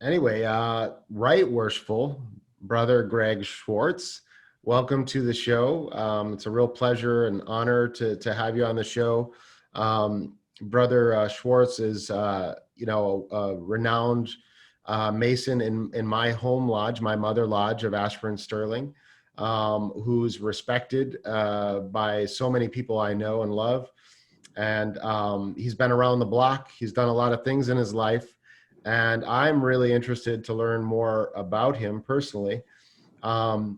Anyway, Rite Worshipful Brother Gregg Schwarz, welcome to the show. It's a real pleasure and honor to have you on the show. Brother Schwarz is, a renowned Mason in my home lodge, my mother lodge of Ashburn Sterling, who's respected by so many people I know and love. And he's been around the block. He's done a lot of things in his life. And I'm really interested to learn more about him personally. Brother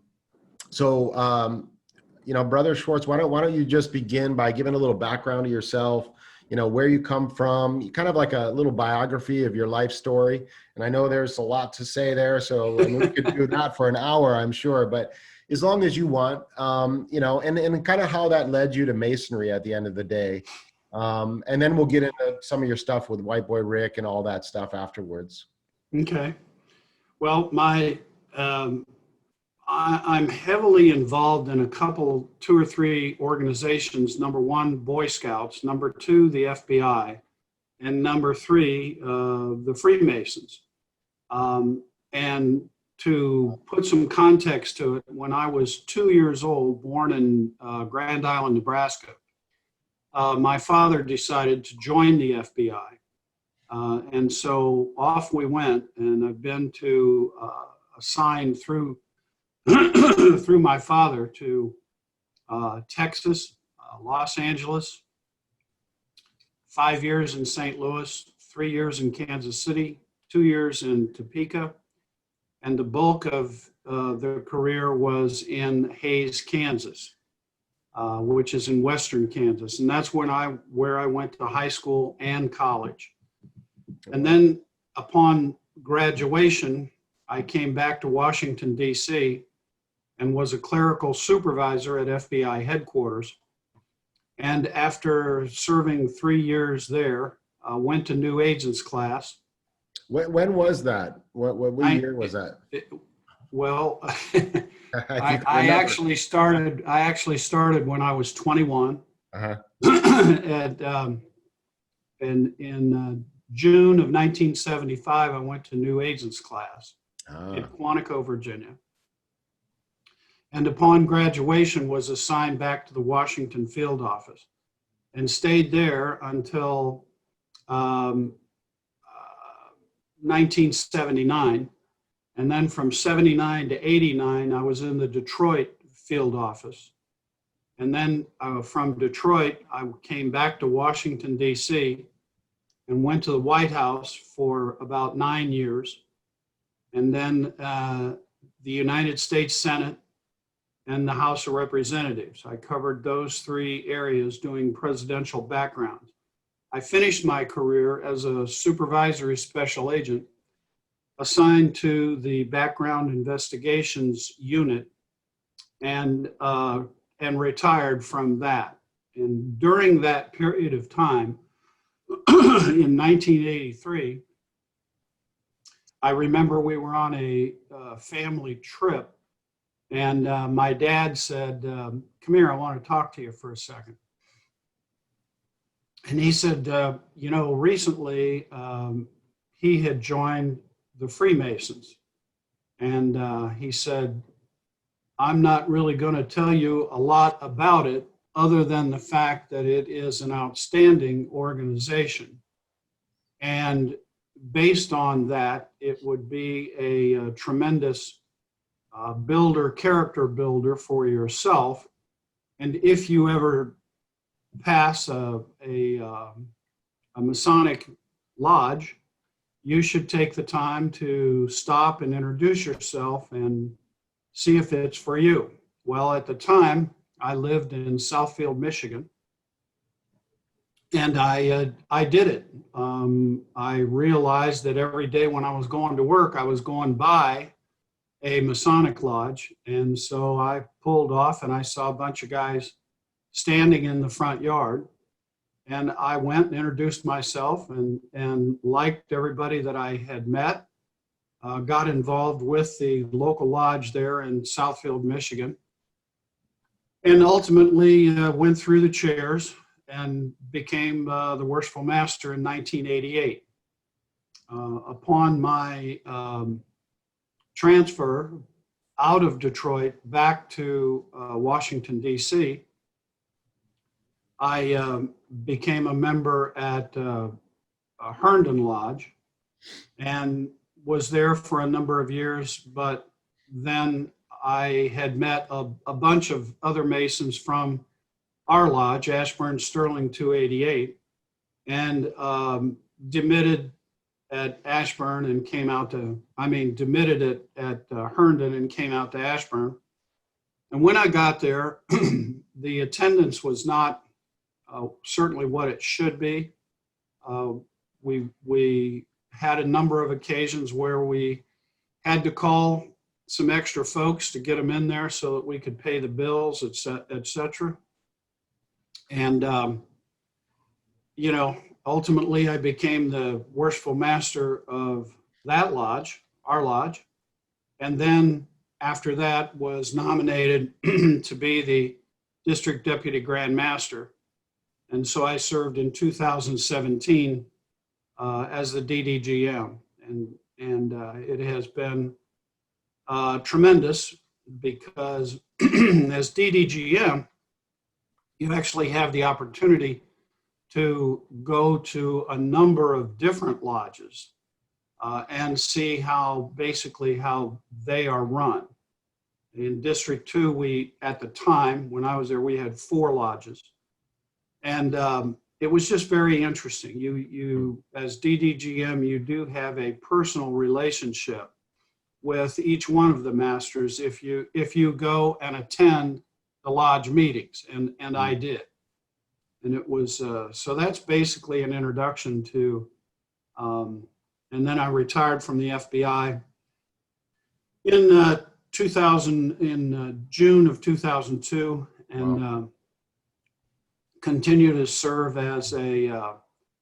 Schwarz, why don't you just begin by giving a little background of yourself, where you come from, kind of like a little biography of your life story. And I know there's a lot to say there, so we could do that for an hour, I'm sure, but as long as you want, and kind of how that led you to Masonry at the end of the day. And then we'll get into some of your stuff with White Boy Rick and all that stuff afterwards. Okay. Well, I'm heavily involved in a couple, 2 or 3 organizations. Number 1, Boy Scouts. Number 2, the FBI. And number 3, the Freemasons. And to put some context to it, when I was 2 years old, born in Grand Island, Nebraska, my father decided to join the FBI. And so off we went, and I've been assigned through through my father to Texas, Los Angeles, 5 years in St. Louis, 3 years in Kansas City, 2 years in Topeka, and the bulk of the career was in Hays, Kansas, which is in western Kansas. And that's where I went to high school and college. And then upon graduation, I came back to Washington, D.C., and was a clerical supervisor at FBI headquarters. And after serving 3 years there, went to new agents class. When was that? What year was that? I actually started when I was 21. Uh-huh. In June of 1975, I went to new agents class in Quantico, Virginia. And upon graduation was assigned back to the Washington field office and stayed there until 1979. And then from 79 to 89, I was in the Detroit field office. And then from Detroit, I came back to Washington, D.C., and went to the White House for about 9 years. And then the United States Senate and the House of Representatives. I covered those 3 areas doing presidential backgrounds. I finished my career as a supervisory special agent assigned to the background investigations unit and retired from that. And during that period of time, in 1983, I remember we were on a family trip, and my dad said, come here, I want to talk to you for a second. And he said, recently he had joined the Freemasons. And he said, I'm not really going to tell you a lot about it other than the fact that it is an outstanding organization. And based on that, it would be a tremendous character builder for yourself. And if you ever pass a Masonic lodge, you should take the time to stop and introduce yourself and see if it's for you. Well, at the time, I lived in Southfield, Michigan, and I did it. I realized that every day when I was going to work, I was going by a Masonic lodge, and so I pulled off and I saw a bunch of guys standing in the front yard, and I went and introduced myself and liked everybody that I had met, got involved with the local lodge there in Southfield, Michigan, and ultimately went through the chairs and became the Worshipful Master in 1988. upon my transfer out of Detroit back to Washington, D.C., I became a member at Herndon Lodge and was there for a number of years, but then I had met a bunch of other Masons from our lodge, Ashburn Sterling 288, and demitted at Ashburn and came out to, demitted at Herndon and came out to Ashburn. And when I got there, the attendance was not certainly what it should be. We had a number of occasions where we had to call some extra folks to get them in there so that we could pay the bills, et cetera. And, ultimately I became the worshipful master of that lodge, our lodge. And then after that was nominated to be the district deputy grand master. And so I served in 2017 as the DDGM, and it has been tremendous because as DDGM, you actually have the opportunity to go to a number of different lodges and see how they are run. In District 2, at the time when I was there, we had 4 lodges. And it was just very interesting. You as DDGM, you do have a personal relationship with each one of the masters if you go and attend the lodge meetings, and I did. And it was, so that's basically an introduction to, and then I retired from the FBI in June of 2002, and wow. Continue to serve as a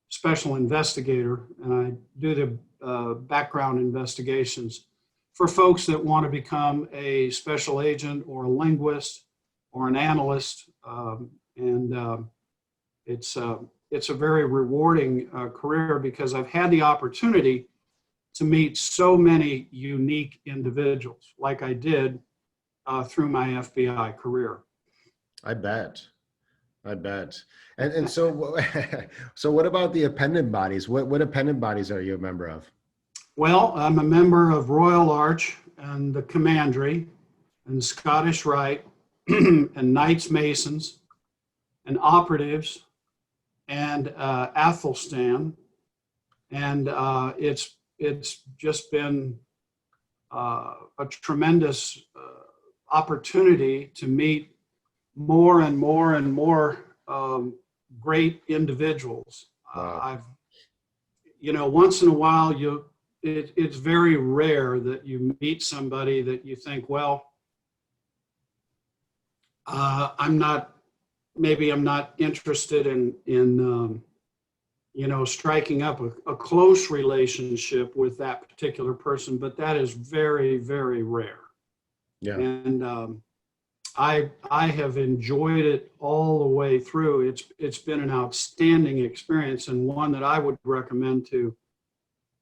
special investigator, and I do the background investigations for folks that want to become a special agent or a linguist or an analyst, and it's a very rewarding career because I've had the opportunity to meet so many unique individuals like I did through my FBI career. I bet. And so, so what about the appendant bodies? What appendant bodies are you a member of? Well, I'm a member of Royal Arch and the Commandery and Scottish Rite and Knights Masons and Operatives and Athelstan. And it's just been a tremendous opportunity to meet more and more and more great individuals. Wow. Once in a while, it's very rare that you meet somebody that you think, well, I'm not interested in striking up a close relationship with that particular person, but that is very, very rare. Yeah. And I have enjoyed it all the way through. It's been an outstanding experience, and one that I would recommend to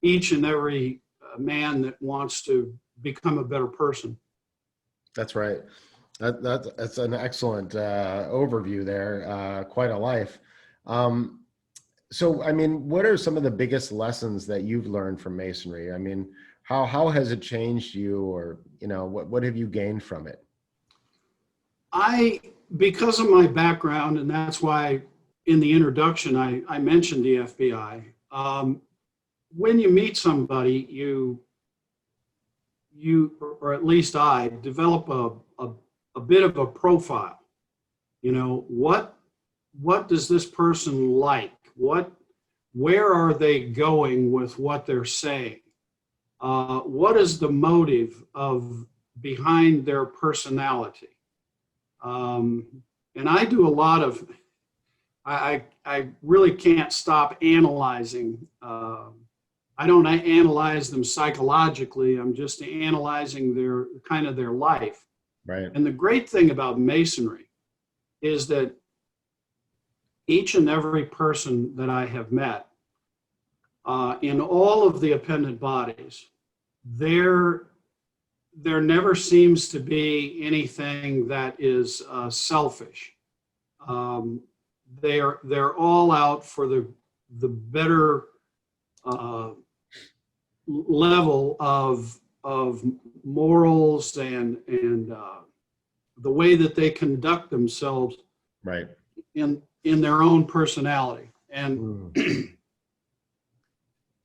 each and every man that wants to become a better person. That's right. That's an excellent overview there. Quite a life. So, what are some of the biggest lessons that you've learned from Masonry? How has it changed you, or what have you gained from it? Because of my background, and that's why in the introduction I mentioned the FBI. When you meet somebody, you or at least I develop a bit of a profile. What does this person like? Where are they going with what they're saying? What is the motive behind their personality? And I do a lot of, I really can't stop analyzing. I don't analyze them psychologically. I'm just analyzing their life. Right. And the great thing about Masonry is that each and every person that I have met in all of the appendant bodies, there never seems to be anything that is selfish. They're all out for the better level of morals and the way that they conduct themselves, Right. in their own personality. And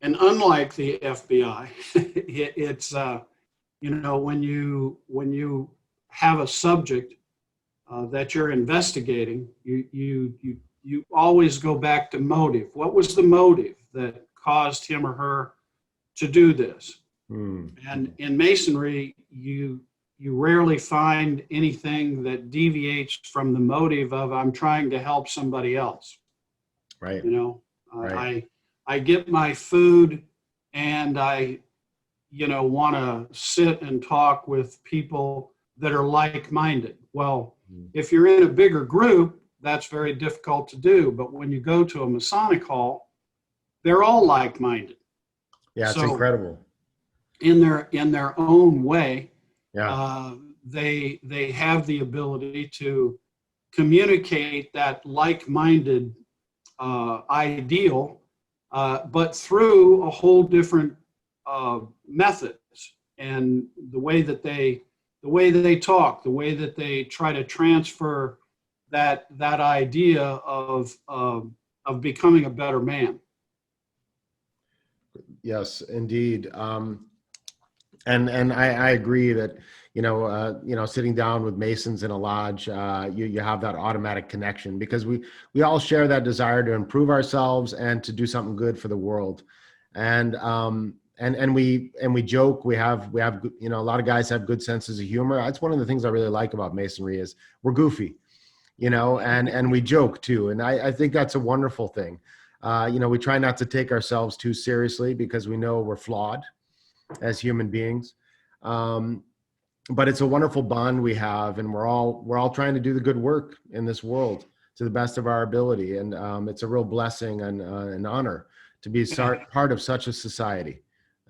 and unlike the FBI, it's when you have a subject that you're investigating, you always go back to motive. What was the motive that caused him or her to do this? And in Masonry, you rarely find anything that deviates from the motive of I'm trying to help somebody else. Right. Right. I get my food and I want to sit and talk with people that are like-minded. Well, if you're in a bigger group, that's very difficult to do. But when you go to a Masonic hall, they're all like-minded. Yeah, it's incredible. In their own way, yeah, they have the ability to communicate that like-minded ideal, but through a whole different methods, and the way that they talk, the way that they try to transfer that idea of becoming a better man. Yes, indeed. And I agree that, sitting down with Masons in a lodge, you have that automatic connection, because we all share that desire to improve ourselves and to do something good for the world. And we joke, we have, a lot of guys have good senses of humor. That's one of the things I really like about Masonry is we're goofy, and we joke too. And I think that's a wonderful thing. We try not to take ourselves too seriously because we know we're flawed as human beings. But it's a wonderful bond we have, and we're all trying to do the good work in this world to the best of our ability. And it's a real blessing and an honor to be part of such a society.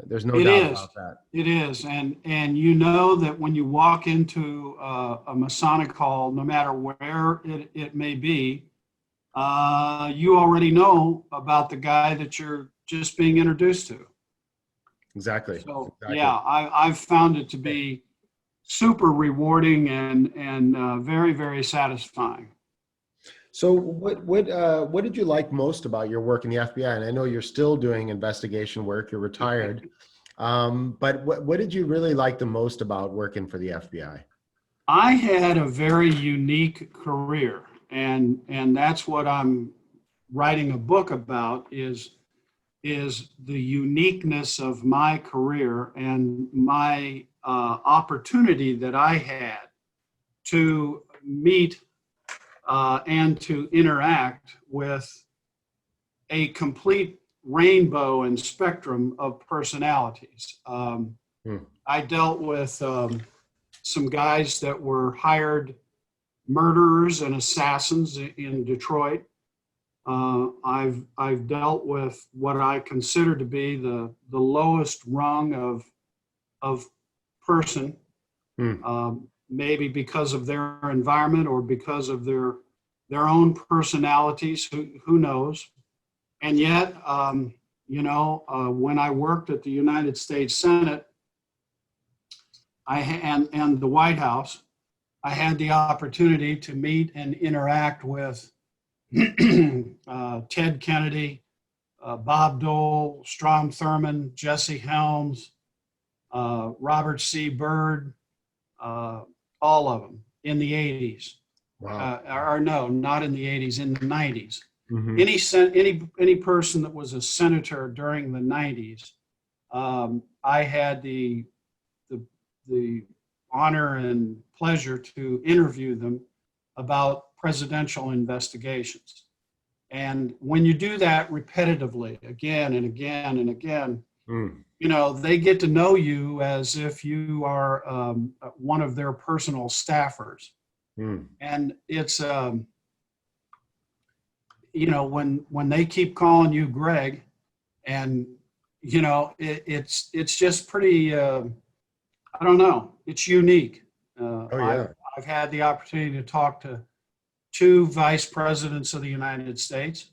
There's no doubt about that. It is. And that when you walk into a Masonic hall, no matter where it may be, you already know about the guy that you're just being introduced to. Exactly. So exactly. Yeah, I've found it to be super rewarding and very, very satisfying. So what did you like most about your work in the FBI? And I know you're still doing investigation work, you're retired. But what did you really like the most about working for the FBI? I had a very unique career, and that's what I'm writing a book about is the uniqueness of my career and my opportunity that I had to meet and to interact with a complete rainbow and spectrum of personalities. I dealt with some guys that were hired murderers and assassins in Detroit. I've dealt with what I consider to be the lowest rung of person, maybe because of their environment or because of their own personalities. Who knows? And yet, when I worked at the United States Senate, and the White House, I had the opportunity to meet and interact with Ted Kennedy, Bob Dole, Strom Thurmond, Jesse Helms, Robert C. Byrd, all of them in the 80s. Wow. Or no, not in the 80s, in the 90s. Mm-hmm. Any person that was a senator during the 90s, I had the honor and pleasure to interview them about presidential investigations. And when you do that repetitively, again and again and again, they get to know you as if you are one of their personal staffers. And it's, when they keep calling you Greg, And, you know, it's just pretty, I don't know, it's unique. Oh, yeah. I've had the opportunity to talk to two vice presidents of the United States.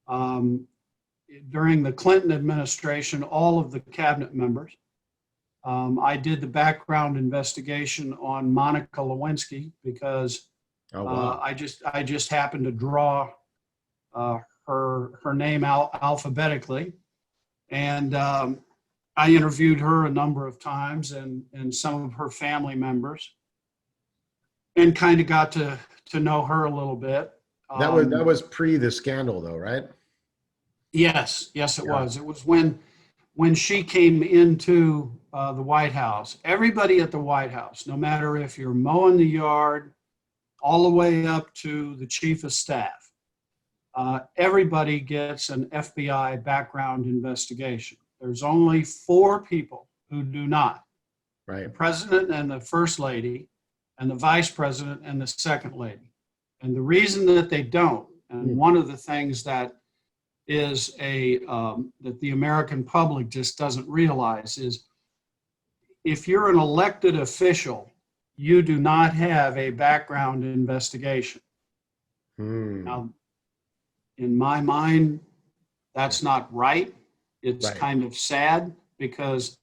During the Clinton administration, all of the cabinet members. I did the background investigation on Monica Lewinsky because Oh, wow. I just happened to draw her name out alphabetically, and I interviewed her a number of times and some of her family members, and kind of got to know her a little bit. That was pre the scandal, though, right? Yes, it was. It was when she came into the White House. Everybody at the White House, no matter if you're mowing the yard, all the way up to the chief of staff, everybody gets an FBI background investigation. There's only 4 people who do not. Right. The president and the first lady, and the vice president and the second lady. And the reason that they don't, and one of the things that is that the American public just doesn't realize is, if you're an elected official, you do not have a background investigation. Now, in my mind, that's not right. It's kind of sad because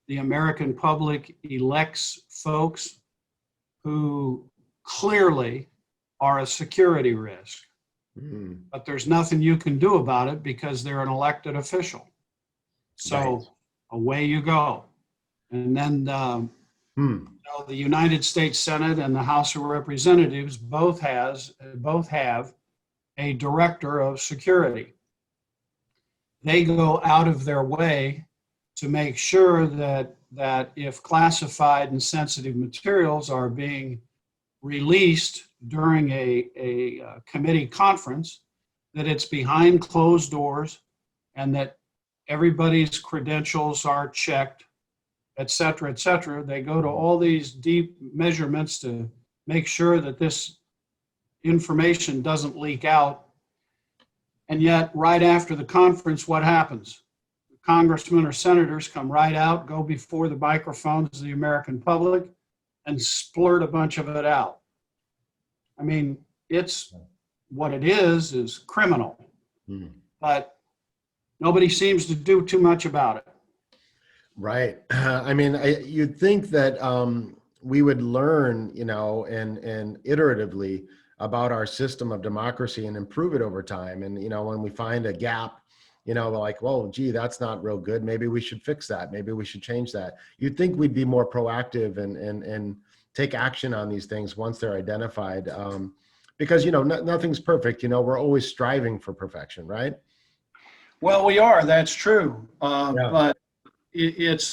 the American public elects folks who clearly are a security risk. But there's nothing you can do about it because they're an elected official. So away you go. And then you know, the United States Senate and the House of Representatives both have a director of security. They go out of their way to make sure that if classified and sensitive materials are being released during a committee conference, that it's behind closed doors and that everybody's credentials are checked, et cetera, et cetera. They go to all these deep measurements to make sure that this information doesn't leak out. And yet, right after the conference, what happens? Congressmen or senators come right out, go before the microphones of the American public, and splurt a bunch of it out. I mean, it's what it is criminal, but nobody seems to do too much about it. Right. I mean, you'd think that we would learn, you know, and iteratively about our system of democracy and improve it over time. And, you know, when we find a gap, you know, like, well, gee, that's not real good. Maybe we should fix that. Maybe we should change that. You'd think we'd be more proactive and take action on these things once they're identified. Because, you know, nothing's perfect. You know, we're always striving for perfection, right? Well, we are. That's true. But it's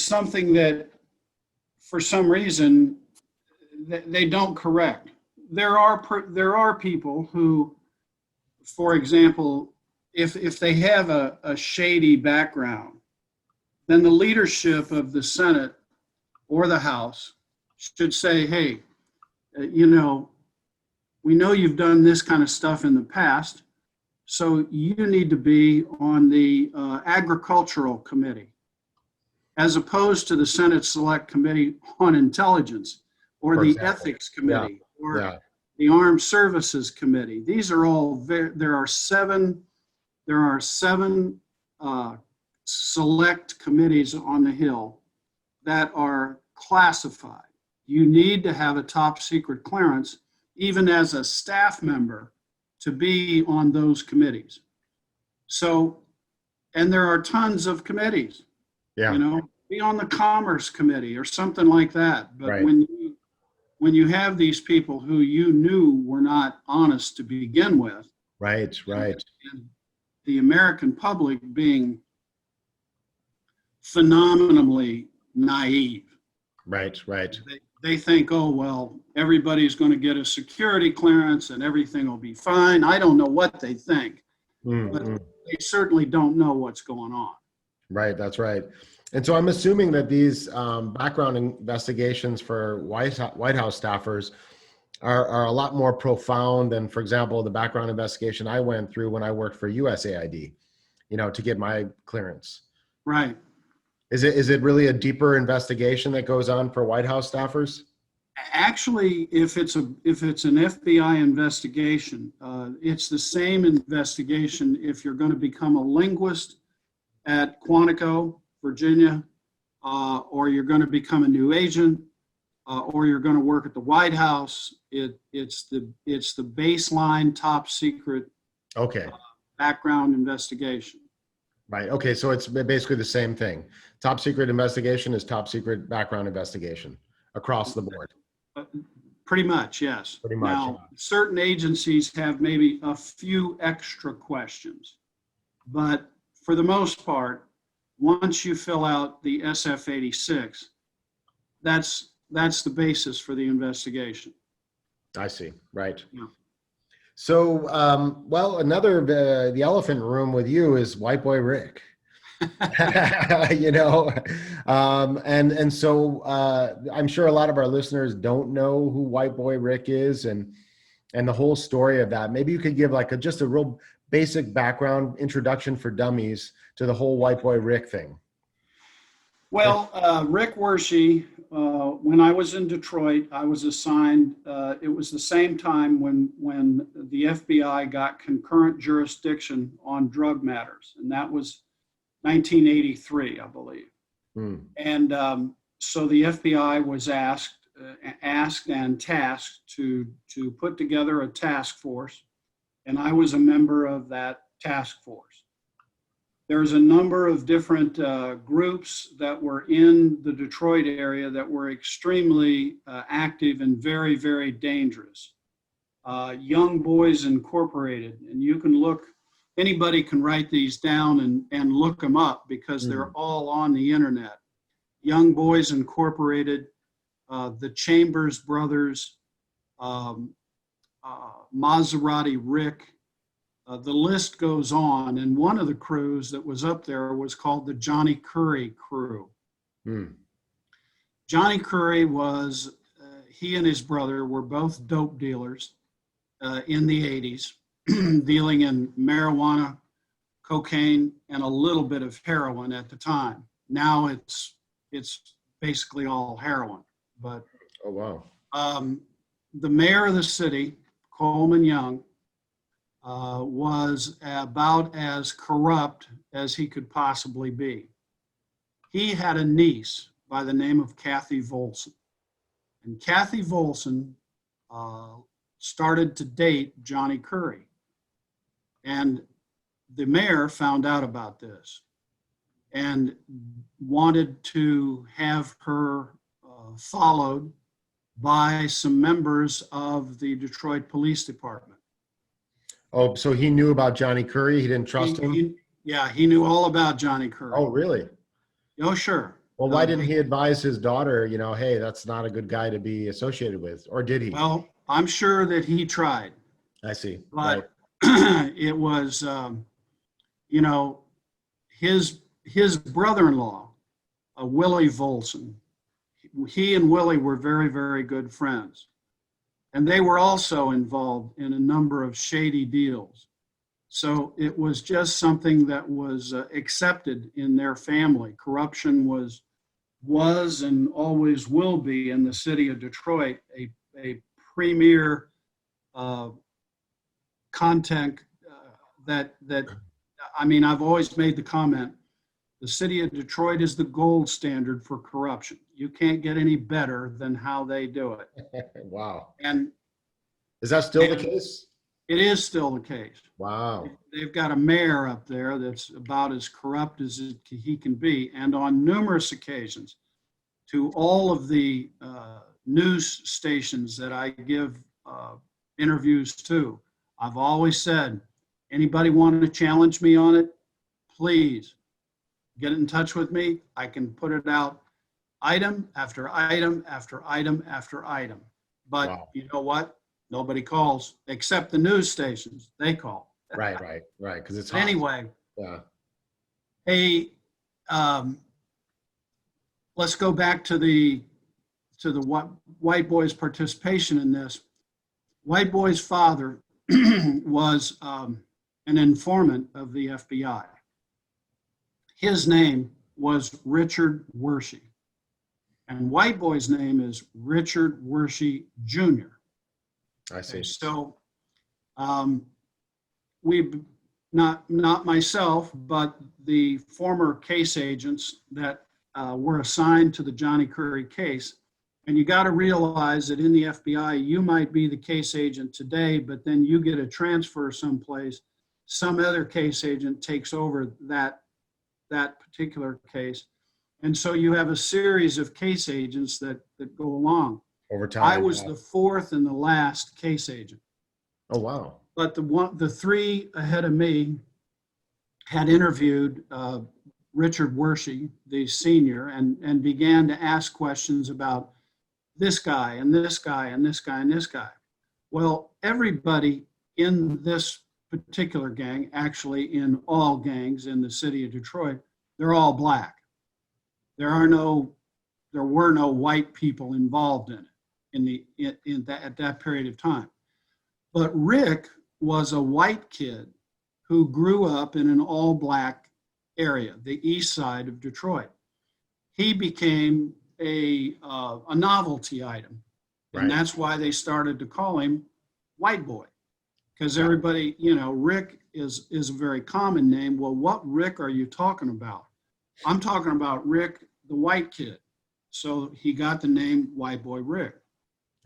something that, for some reason, they don't correct. There are people who, for example, if they have a shady background, then the leadership of the Senate or the House should say, hey, you know, we know you've done this kind of stuff in the past, so you need to be on the Agricultural Committee, as opposed to the Senate Select Committee on Intelligence, or the Ethics Committee, or the Armed Services Committee. These are all there are seven select committees on the Hill that are classified. You need to have a top secret clearance, even as a staff member, to be on those committees. So, and there are tons of committees. You know, be on the Commerce Committee or something like that. But when you have these people who you knew were not honest to begin with, and the American public being phenomenally naive. They think, oh, well, everybody's going to get a security clearance and everything will be fine. I don't know what they think, but they certainly don't know what's going on. Right, that's right. And so I'm assuming that these background investigations for White House staffers are a lot more profound than, for example, the background investigation I went through when I worked for USAID, to get my clearance. Right. Is it really a deeper investigation that goes on for White House staffers? Actually, if it's an FBI investigation, it's the same investigation if you're going to become a linguist at Quantico, Virginia, or you're going to become a new agent, or you're going to work at the White House. It's the baseline top secret Okay. background investigation. Right. Okay. So it's basically the same thing. Top secret investigation is top secret background investigation across the board. Pretty much, yes. Pretty much. Now, certain agencies have maybe a few extra questions, but for the most part, once you fill out the SF-86, that's the basis for the investigation. I see. Right. Yeah. So, well, another, the elephant in the room with you is White Boy Rick. And so I'm sure a lot of our listeners don't know who White Boy Rick is and the whole story of that. Maybe you could give like just a real basic background introduction for dummies to the whole White Boy Rick thing. Well, Rick Wershey, when I was in Detroit, I was assigned, it was the same time when the FBI got concurrent jurisdiction on drug matters, and that was 1983, I believe. And so the FBI was asked and tasked to put together a task force, and I was a member of that task force. There's a number of different groups that were in the Detroit area that were extremely active and very, very dangerous. Young Boys Incorporated, and you can look, anybody can write these down and look them up because they're all on the internet. Young Boys Incorporated, the Chambers Brothers, Maserati Rick, the list goes on. And one of the crews that was up there was called the Johnny Curry crew. Johnny Curry was, he and his brother were both dope dealers in the 80s. Dealing in marijuana, cocaine, and a little bit of heroin at the time. Now it's basically all heroin. But oh wow, the mayor of the city, Coleman Young, was about as corrupt as he could possibly be. He had a niece by the name of Kathy Volson, and Kathy Volson started to date Johnny Curry. And the mayor found out about this and wanted to have her followed by some members of the Detroit Police Department. Oh, so he knew about Johnny Curry? He didn't trust him? Yeah, he knew all about Johnny Curry. Oh, really? Oh, sure. Well, why didn't he advise his daughter, hey, that's not a good guy to be associated with? Or did he? Well, I'm sure that he tried. I see. But right. It was, his brother-in-law, Willie Volson, he and Willie were very, very good friends. And they were also involved in a number of shady deals. So it was just something that was accepted in their family. Corruption was and always will be in the city of Detroit a premier content that I mean, I've always made the comment, the city of Detroit is the gold standard for corruption. You can't get any better than how they do it. Wow. And is that still the case? It is still the case. Wow. They've got a mayor up there that's about as corrupt as he can be. And on numerous occasions, to all of the news stations that I give interviews to, I've always said, anybody want to challenge me on it, please get in touch with me. I can put it out item after item after item after item. But wow. You know what? Nobody calls except the news stations. They call. Right. Because it's hot. Anyway. Yeah. Hey, let's go back to the white boys' participation in this. White Boy's father was an informant of the FBI. His name was Richard Wershey, and White Boy's name is Richard Wershey Jr. I see. Okay, so we, not myself, but the former case agents that were assigned to the Johnny Curry case. And you got to realize that in the FBI, you might be the case agent today, but then you get a transfer someplace. Some other case agent takes over that particular case. And so you have a series of case agents that go along. Over time. I was the fourth and the last case agent. Oh, wow. But the three ahead of me had interviewed Richard Wershey, the senior, and began to ask questions about this guy and this guy and this guy and this guy. Well, everybody in this particular gang, actually in all gangs in the city of Detroit, they're all black. There were no white people involved in it at that period of time. But Rick was a white kid who grew up in an all black area, the east side of Detroit. He became a novelty item. And Right. that's why they started to call him White Boy. Because everybody, Rick is a very common name. Well, what Rick are you talking about? I'm talking about Rick, the white kid. So he got the name White Boy Rick.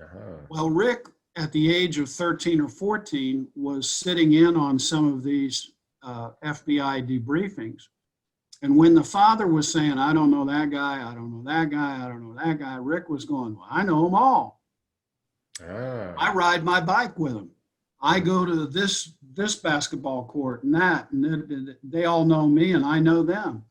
Uh-huh. Well, Rick, at the age of 13 or 14, was sitting in on some of these FBI debriefings. And when the father was saying, I don't know that guy, I don't know that guy, I don't know that guy, Rick was going, well, I know them all. I ride my bike with them. I go to this basketball court and that, and they all know me and I know them.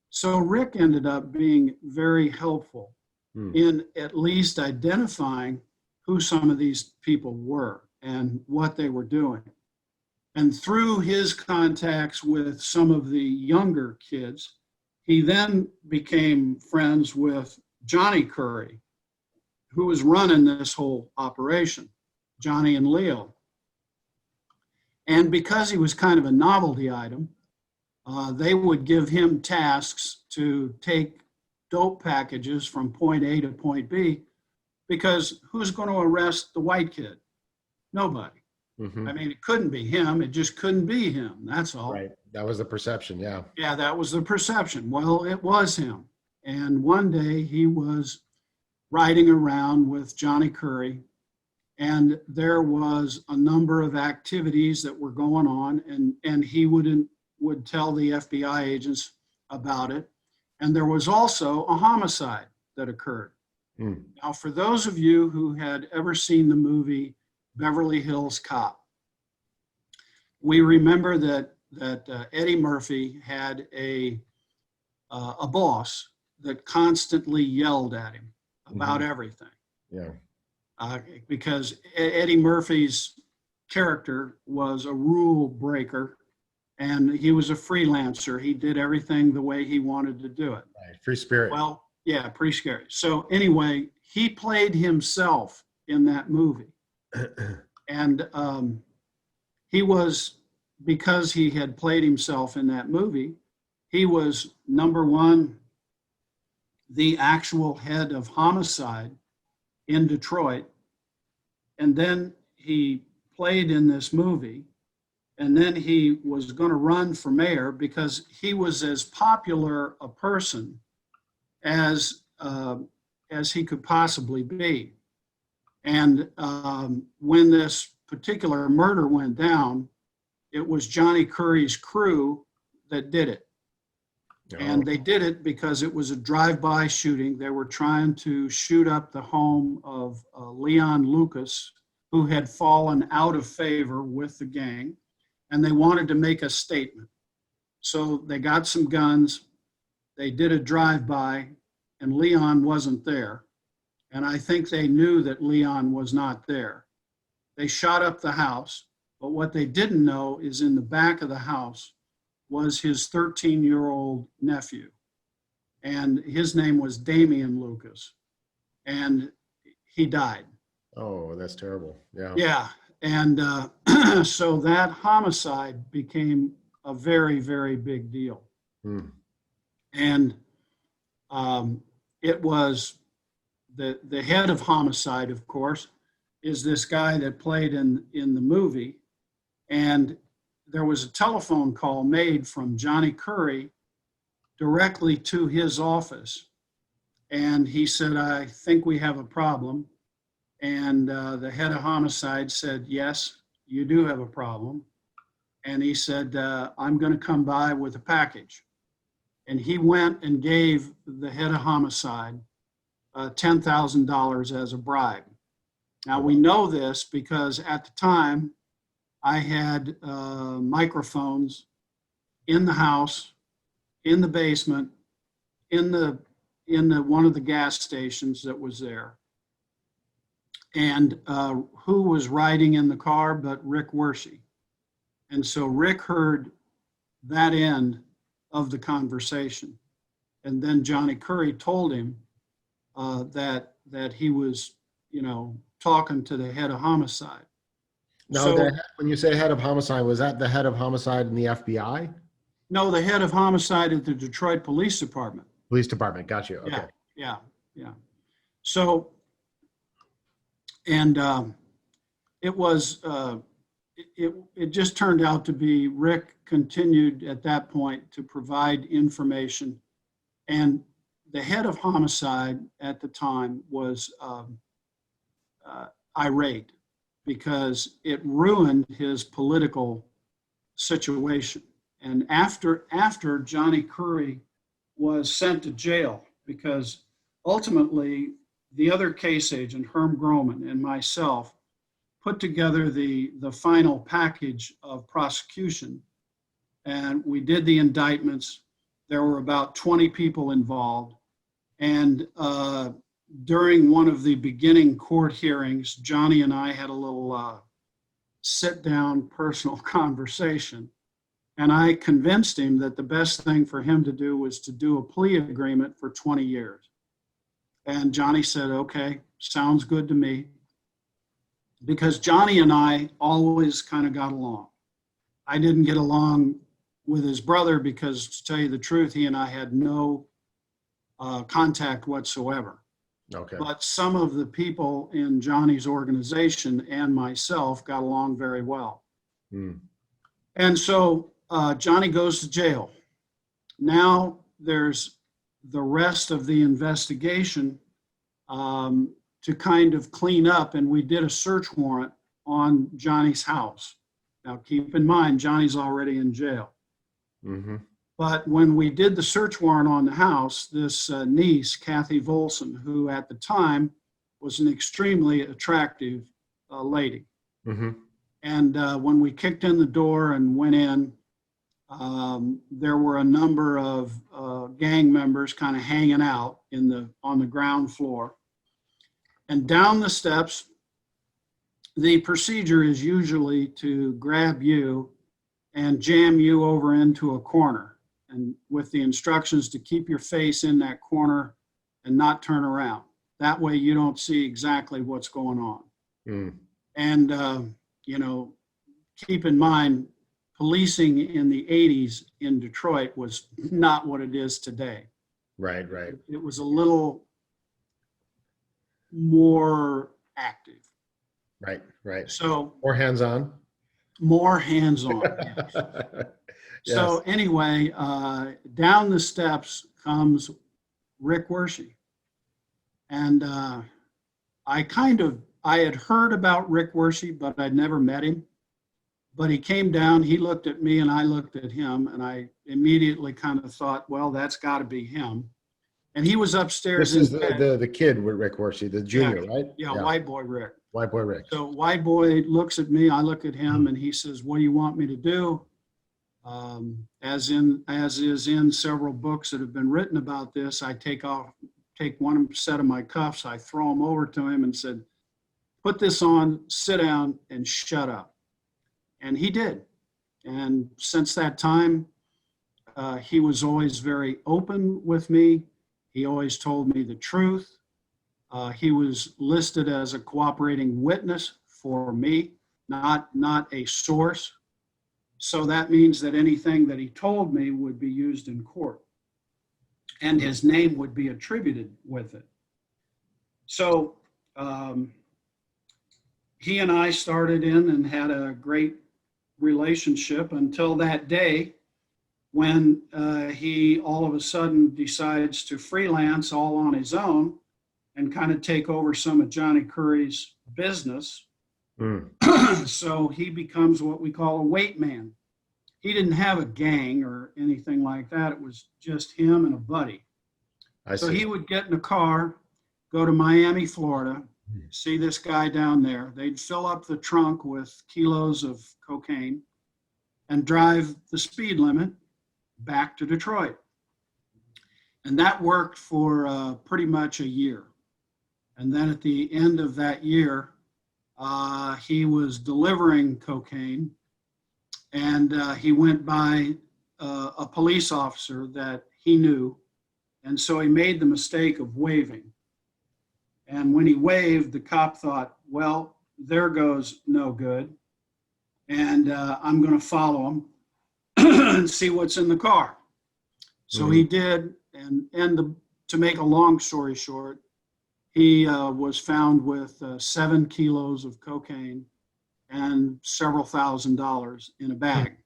So Rick ended up being very helpful in at least identifying who some of these people were and what they were doing. And through his contacts with some of the younger kids, he then became friends with Johnny Curry, who was running this whole operation, Johnny and Leo. And because he was kind of a novelty item, they would give him tasks to take dope packages from point A to point B, because who's going to arrest the white kid? Nobody. Mm-hmm. I mean, it couldn't be him. It just couldn't be him. That's all. Right. That was the perception. Yeah. Yeah, that was the perception. Well, it was him. And one day he was riding around with Johnny Curry, and there was a number of activities that were going on, and he would tell the FBI agents about it. And there was also a homicide that occurred. Now, for those of you who had ever seen the movie Beverly Hills Cop, we remember that Eddie Murphy had a boss that constantly yelled at him about everything. Yeah. Because Eddie Murphy's character was a rule breaker, and he was a freelancer. He did everything the way he wanted to do it. Right. Free spirit. Well, yeah, pretty scary. So anyway, he played himself in that movie. And he was, because he had played himself in that movie, he was, number one, the actual head of homicide in Detroit. And then he played in this movie. And then he was going to run for mayor because he was as popular a person as he could possibly be. And when this particular murder went down, it was Johnny Curry's crew that did it. Oh. And they did it because it was a drive-by shooting. They were trying to shoot up the home of Leon Lucas, who had fallen out of favor with the gang, and they wanted to make a statement. So they got some guns, they did a drive-by, and Leon wasn't there. And I think they knew that Leon was not there. They shot up the house, but what they didn't know is in the back of the house was his 13-year-old nephew. And his name was Damian Lucas. And he died. Oh, that's terrible. Yeah. Yeah. And so that homicide became a very, very big deal. Hmm. And um, it was the head of homicide, of course, is this guy that played in the movie. And there was a telephone call made from Johnny Curry directly to his office. And he said, I think we have a problem. And the head of homicide said, yes, you do have a problem. And he said, I'm going to come by with a package. And he went and gave the head of homicide $10,000 as a bribe. Now, we know this because at the time I had microphones in the house, in the basement, in the one of the gas stations that was there. And who was riding in the car but Rick Worshey. And so Rick heard that end of the conversation. And then Johnny Curry told him that he was, talking to the head of homicide. Now, So, when you say head of homicide, was that the head of homicide in the FBI? no, the head of homicide at the Detroit Police Department. Police department. Got you. Okay. Yeah. So, and it was, it just turned out to be Rick continued at that point to provide information. And the head of homicide at the time was irate because it ruined his political situation. And after Johnny Curry was sent to jail, because ultimately the other case agent, Herm Groman, and myself put together the final package of prosecution. And we did the indictments. There were about 20 people involved. And during one of the beginning court hearings, Johnny and I had a little sit-down personal conversation. And I convinced him that the best thing for him to do was to do a plea agreement for 20 years. And Johnny said, okay, sounds good to me. Because Johnny and I always kind of got along. I didn't get along with his brother because, to tell you the truth, he and I had no contact whatsoever. Okay. But some of the people in Johnny's organization and myself got along very well. Hmm. And so Johnny goes to jail. Now there's the rest of the investigation to kind of clean up, and we did a search warrant on Johnny's house. Now keep in mind, Johnny's already in jail. Mm-hmm. But when we did the search warrant on the house, this niece, Kathy Volson, who at the time was an extremely attractive lady. Mm-hmm. And when we kicked in the door and went in, there were a number of gang members kind of hanging out on the ground floor. And down the steps, the procedure is usually to grab you and jam you over into a corner, and with the instructions to keep your face in that corner and not turn around. That way you don't see exactly what's going on. Mm. And, keep in mind, policing in the 80s in Detroit was not what it is today. Right. It was a little more active. Right. So More hands-on. more hands-on. Yes. So anyway, down the steps comes Rick Worshey. And I had heard about Rick Worshey, but I'd never met him. But he came down, he looked at me and I looked at him, and I immediately kind of thought, well, that's got to be him. And he was upstairs. This is the kid with Rick Worshey, the junior, right? Yeah, white boy Rick. White boy Rick. So white boy looks at me, I look at him, and he says, what do you want me to do? As is in several books that have been written about this, I take one set of my cuffs, I throw them over to him and said, put this on, sit down, and shut up. And he did. And since that time, he was always very open with me. He always told me the truth. He was listed as a cooperating witness for me, not a source. So that means that anything that he told me would be used in court, and his name would be attributed with it. So he and I started in and had a great relationship until that day when he all of a sudden decides to freelance all on his own and kind of take over some of Johnny Curry's business. So he becomes what we call a weight man. He didn't have a gang or anything like that. It was just him and a buddy. So he would get in a car, go to Miami, Florida, see this guy down there. They'd fill up the trunk with kilos of cocaine and drive the speed limit back to Detroit. And that worked for pretty much a year. And then at the end of that year, he was delivering cocaine, and he went by a police officer that he knew. And so he made the mistake of waving. And when he waved, the cop thought, well, there goes no good. And I'm going to follow him and see what's in the car. So he did. And to make a long story short, he was found with 7 kilos of cocaine and several $1,000s in a bag.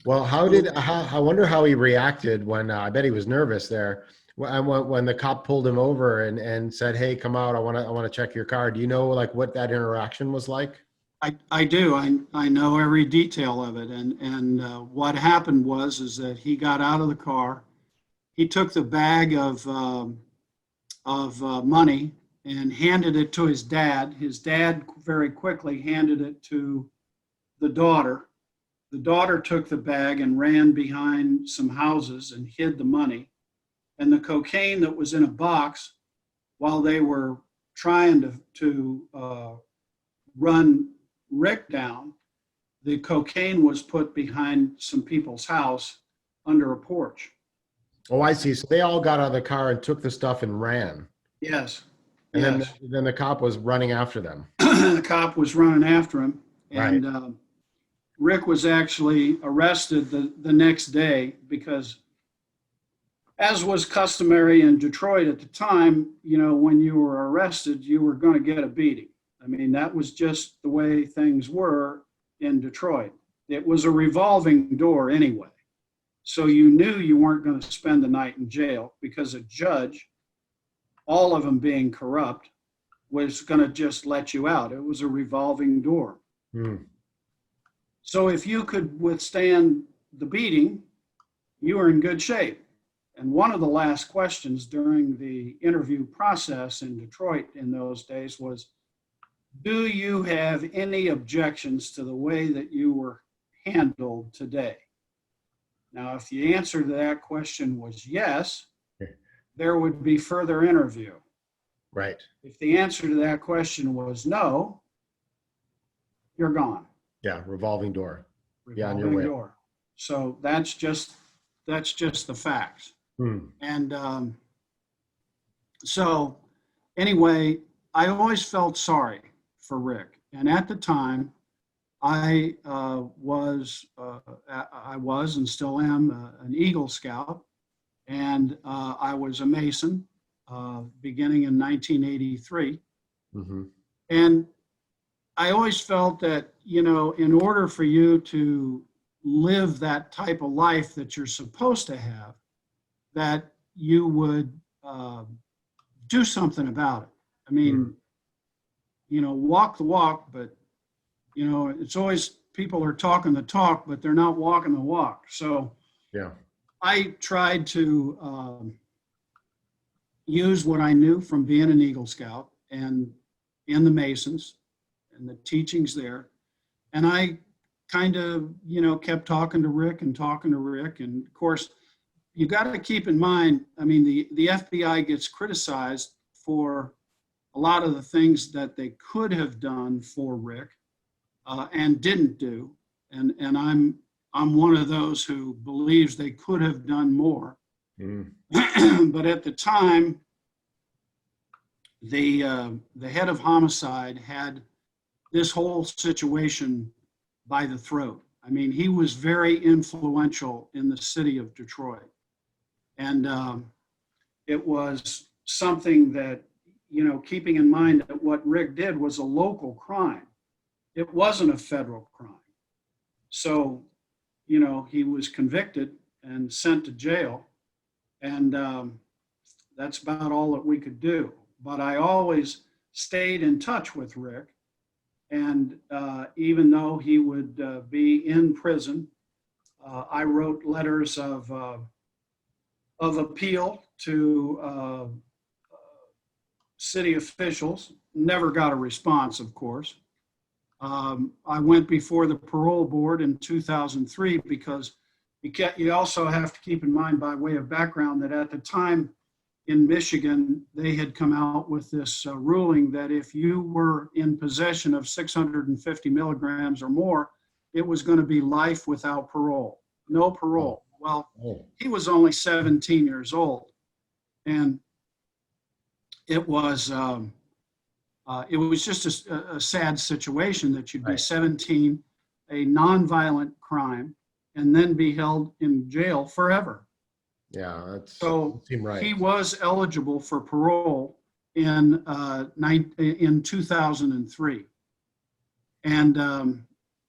Well, I wonder how he reacted when, I bet he was nervous there, when the cop pulled him over and said, hey, come out, I want to check your car. Do you know like what that interaction was like? I do. I know every detail of it. And what happened is that he got out of the car. He took the bag of money and handed it to his dad. His dad very quickly handed it to the daughter. The daughter took the bag and ran behind some houses and hid the money. And the cocaine that was in a box, while they were trying to run Rick down, the cocaine was put behind some people's house under a porch. Oh, I see. So they all got out of the car and took the stuff and ran. Yes. And then the cop was running after them. The cop was running after him. And Right. Rick was actually arrested the next day because, as was customary in Detroit at the time, when you were arrested, you were going to get a beating. I mean, that was just the way things were in Detroit. It was a revolving door anyway. So you knew you weren't going to spend the night in jail because a judge, all of them being corrupt, was going to just let you out. It was a revolving door. So if you could withstand the beating, you were in good shape. And one of the last questions during the interview process in Detroit in those days was, do you have any objections to the way that you were handled today? Now, if the answer to that question was yes, there would be further interview. Right. If the answer to that question was no, you're gone. Yeah, revolving door. Yeah, on your Revolving way. door. So that's just the facts. And so anyway, I always felt sorry for Rick. And at the time, I was and still am an Eagle Scout, and I was a Mason beginning in 1983. And I always felt that, in order for you to live that type of life that you're supposed to have, that you would do something about it. I mean, walk the walk, but, it's always people are talking the talk, but they're not walking the walk. So Yeah. I tried to use what I knew from being an Eagle Scout and in the Masons and the teachings there. And I kind of, kept talking to Rick. And of course, you got to keep in mind, I mean, the FBI gets criticized for a lot of the things that they could have done for Rick and didn't do. And I'm one of those who believes they could have done more. But at the time, the head of homicide had this whole situation by the throat. I mean, he was very influential in the city of Detroit. And it was something that, you know, keeping in mind that what Rick did was a local crime. It wasn't a federal crime. So, you know, he was convicted and sent to jail. And that's about all that we could do. But I always stayed in touch with Rick. And even though he would be in prison, I wrote letters of appeal to city officials. Never got a response, of course. I went before the parole board in 2003 because you also have to keep in mind, by way of background, that at the time in Michigan, they had come out with this ruling that if you were in possession of 650 milligrams or more, it was going to be life without parole, no parole. Well, he was only 17 years old, and it was just a sad situation that you'd be 17, a nonviolent crime, and then be held in jail forever. Yeah, that's so right. He was eligible for parole in 2003, and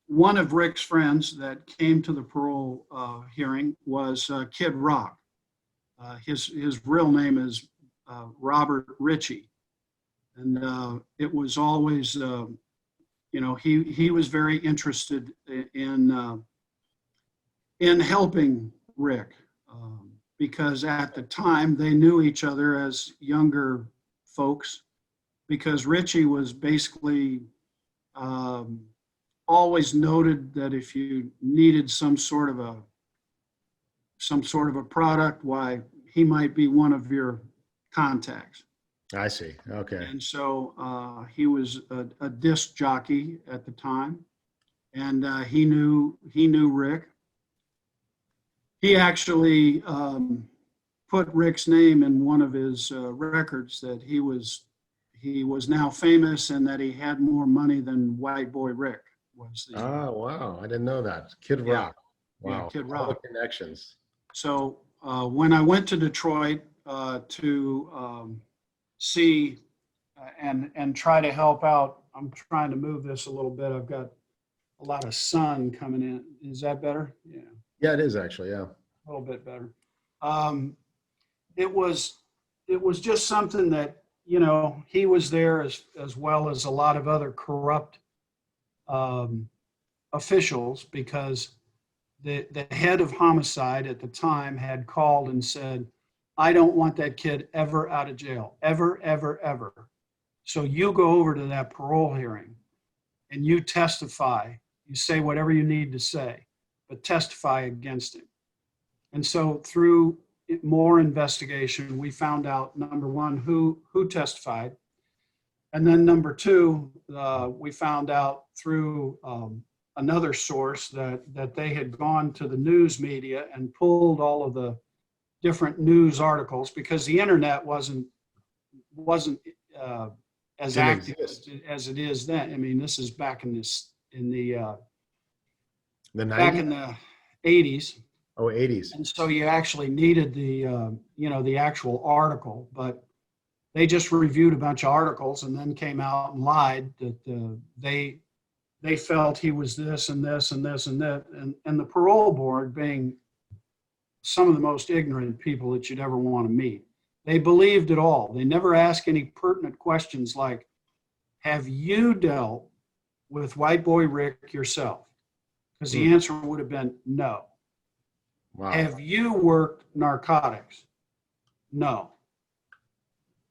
one of Rick's friends that came to the parole hearing was Kid Rock. His real name is Robert Ritchie, and it was always, you know, he was very interested in helping Rick. Because at the time they knew each other as younger folks, because Richie was basically always noted that if you needed some sort of a product, why, he might be one of your contacts. I see. Okay. And so he was a disc jockey at the time, and he knew Rick. He actually put Rick's name in one of his records, that he was now famous and that he had more money than White Boy Rick was. Oh, wow. I didn't know that. Kid Rock. Wow. Yeah, Kid Rock. All the connections. So when I went to Detroit to see and try to help out, I'm trying to move this a little bit. I've got a lot of sun coming in. Is that better? Yeah. Yeah, it is actually. Yeah. A little bit better. It was just something that, you know, he was there as well as a lot of other corrupt officials, because the head of homicide at the time had called and said, I don't want that kid ever out of jail, ever, ever, ever. So you go over to that parole hearing and you testify, you say whatever you need to say, but testify against him. And so through more investigation, we found out, number one, who testified. And then number two, we found out through another source that they had gone to the news media and pulled all of the different news articles, because the internet wasn't as active as it is then. I mean, this is back in the 90s? Back in the 80s. Oh, 80s. And so you actually needed the the actual article, but they just reviewed a bunch of articles and then came out and lied that they felt he was this and this and this and that. And the parole board, being some of the most ignorant people that you'd ever want to meet, they believed it all. They never asked any pertinent questions like, have you dealt with White Boy Rick yourself? Because the answer would have been no. Wow. Have you worked narcotics? No.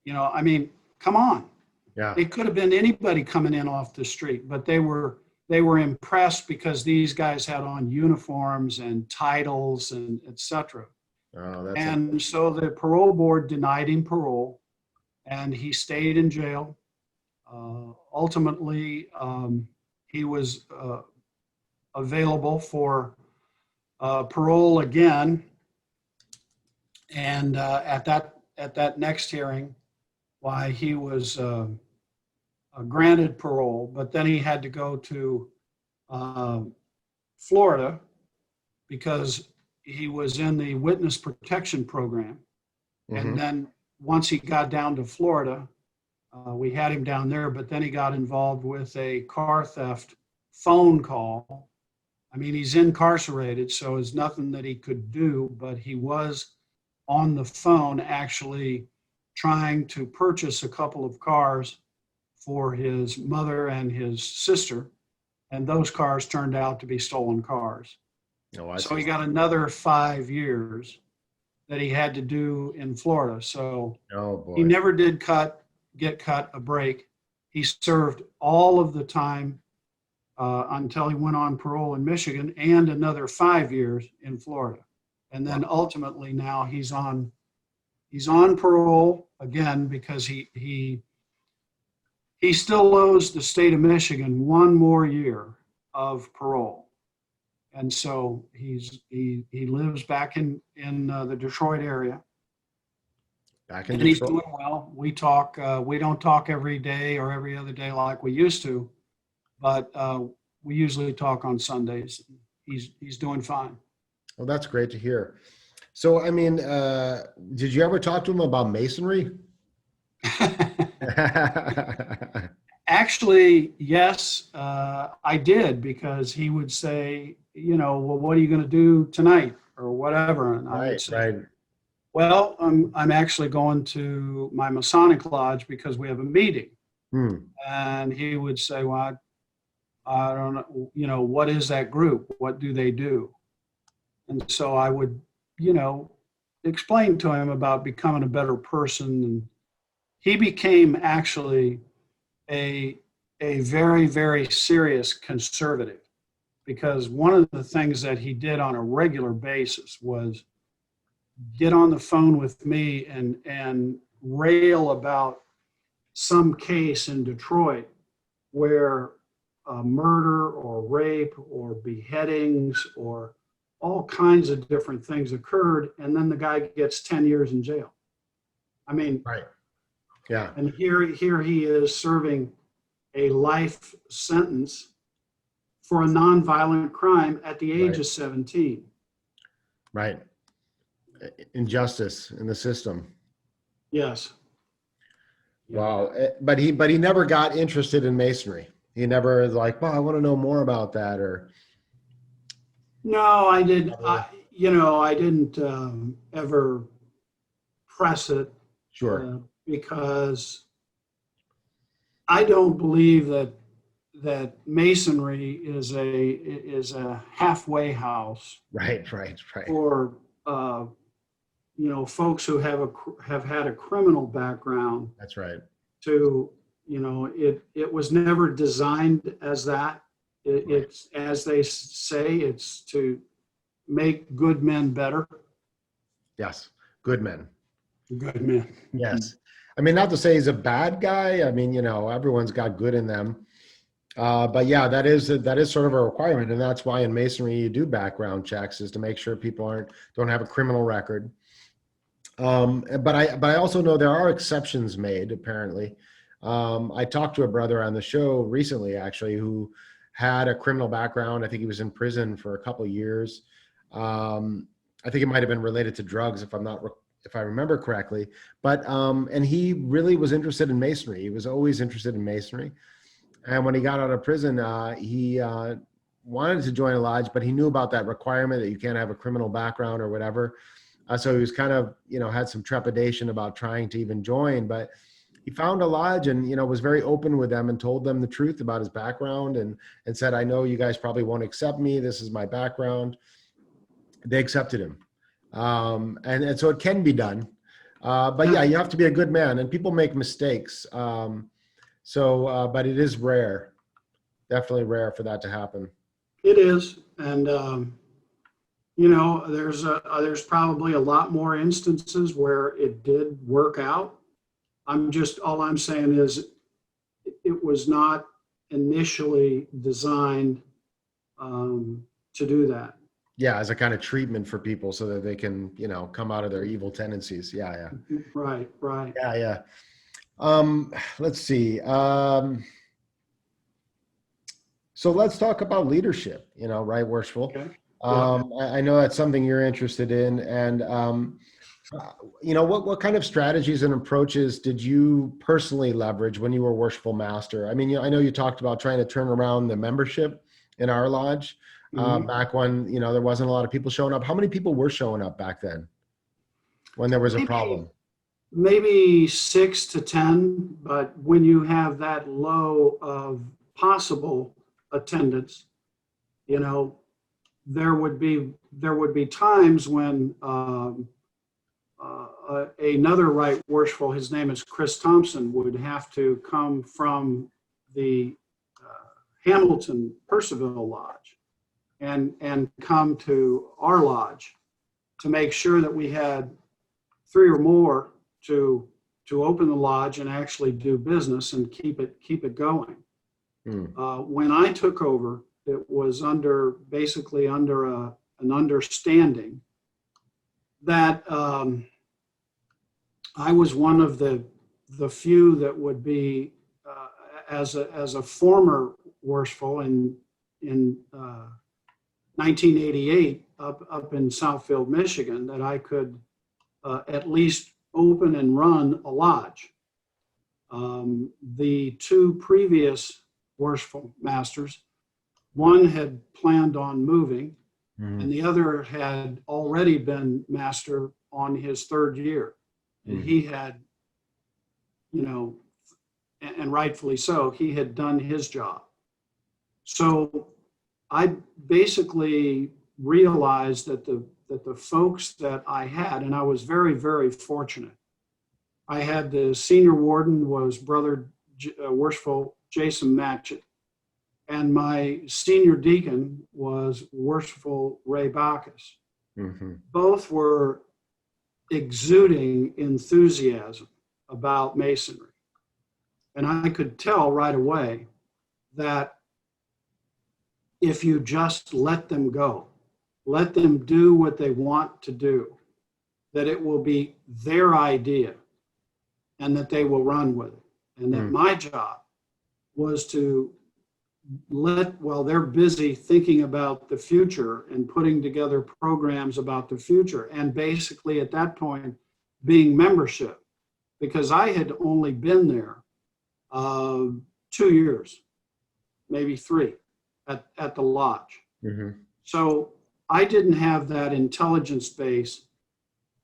You know, I mean, come on. Yeah. It could have been anybody coming in off the street, but they were impressed because these guys had on uniforms and titles and etc. Oh, so the parole board denied him parole, and he stayed in jail. Ultimately, he was available for parole again, and at that next hearing, why he was granted parole, but then he had to go to uh, Florida because he was in the witness protection program. And Hmm. then once he got down to Florida, we had him down there, but then he got involved with a car theft phone call. I mean, he's incarcerated, so there's nothing that he could do, but he was on the phone actually trying to purchase a couple of cars for his mother and his sister, and those cars turned out to be stolen cars. Oh, I So he see. got another 5 years that he had to do in Florida. So Oh he boy. never did get cut a break. He served all of the time until he went on parole in Michigan and another 5 years in Florida. And then Wow. ultimately now he's on parole again because he still owes the state of Michigan one more year of parole. And so he lives back in the Detroit area, Back in and he's Detroit. doing well. We talk. We don't talk every day or every other day like we used to, but we usually talk on Sundays. He's doing fine. Well, that's great to hear. So, I mean, did you ever talk to him about masonry? Actually, yes, I did because he would say, well, what are you going to do tonight or whatever, and I would Right, say, right. well, I'm actually going to my Masonic lodge because we have a meeting. Hmm. And he would say, well, I don't know, what is that group? What do they do? And so I would, you know, explain to him about becoming a better person. And he became actually a, a very, very serious conservative because one of the things that he did on a regular basis was get on the phone with me and rail about some case in Detroit where murder or rape or beheadings or all kinds of different things occurred, and then the guy gets 10 years in jail. I mean, Right. Yeah. and here he is serving a life sentence for a nonviolent crime at the age Right. of 17. Right. Injustice in the system. Yes. Yeah. Wow. But he never got interested in masonry. He never was like, well, I want to know more about that or No, I did. never. I didn't ever press it Sure. because I don't believe that masonry is a halfway house Right, right, right. for folks who have had a criminal background. That's right. To it was never designed as that. Right. It's, as they say, it's to make good men better. Yes. Good men. Good men. Yes. I mean, not to say he's a bad guy. I mean, everyone's got good in them. But yeah, that is sort of a requirement, and that's why in masonry you do background checks is to make sure people don't have a criminal record. But I also know there are exceptions made. Apparently, I talked to a brother on the show recently, actually, who had a criminal background. I think he was in prison for a couple of years. I think it might have been related to drugs, if I remember correctly. But and he really was interested in masonry. He was always interested in masonry. And when he got out of prison, he wanted to join a lodge, but he knew about that requirement that you can't have a criminal background or whatever. So he was kind of, had some trepidation about trying to even join, but he found a lodge and, was very open with them and told them the truth about his background and said, I know you guys probably won't accept me. This is my background. They accepted him. And so it can be done. But yeah, you have to be a good man and people make mistakes. But it is rare, definitely rare for that to happen. It is, and there's probably a lot more instances where it did work out. All I'm saying is it was not initially designed to do that. Yeah, as a kind of treatment for people so that they can, come out of their evil tendencies. Yeah, yeah. Right, right. Yeah, yeah. Let's see. So let's talk about leadership, right, Worshipful. Okay. Yeah. I know that's something you're interested in. And, what kind of strategies and approaches did you personally leverage when you were Worshipful Master? I mean, I know you talked about trying to turn around the membership in our lodge back when, there wasn't a lot of people showing up. How many people were showing up back then when there was a Maybe, problem? maybe 6 to 10, but when you have that low of possible attendance, you know, there would be times when another Rite Worshipful, his name is Chris Thompson, would have to come from the Hamilton Percival Lodge and come to our lodge to make sure that we had 3 or more to open the lodge and actually do business and keep it going. When I took over, it was basically under an understanding that I was one of the few that would be as a former worshipful in 1988 up in Southfield, Michigan, that I could at least open and run a lodge. The 2 previous worshipful masters, one had planned on moving, and the other had already been master on his 3rd year. And he had, and rightfully so, he had done his job. So I basically realized that the folks that I had, and I was very, very fortunate. I had the senior warden was Brother Worshipful Jason Matchett, and my senior deacon was Worshipful Ray Bacchus. Both were exuding enthusiasm about Masonry. And I could tell right away that if you just let them go, let them do what they want to do, that it will be their idea and that they will run with it. And that my job was to while they're busy thinking about the future and putting together programs about the future, and basically at that point being membership, because I had only been there 2 years, maybe 3 at the lodge. So I didn't have that intelligence base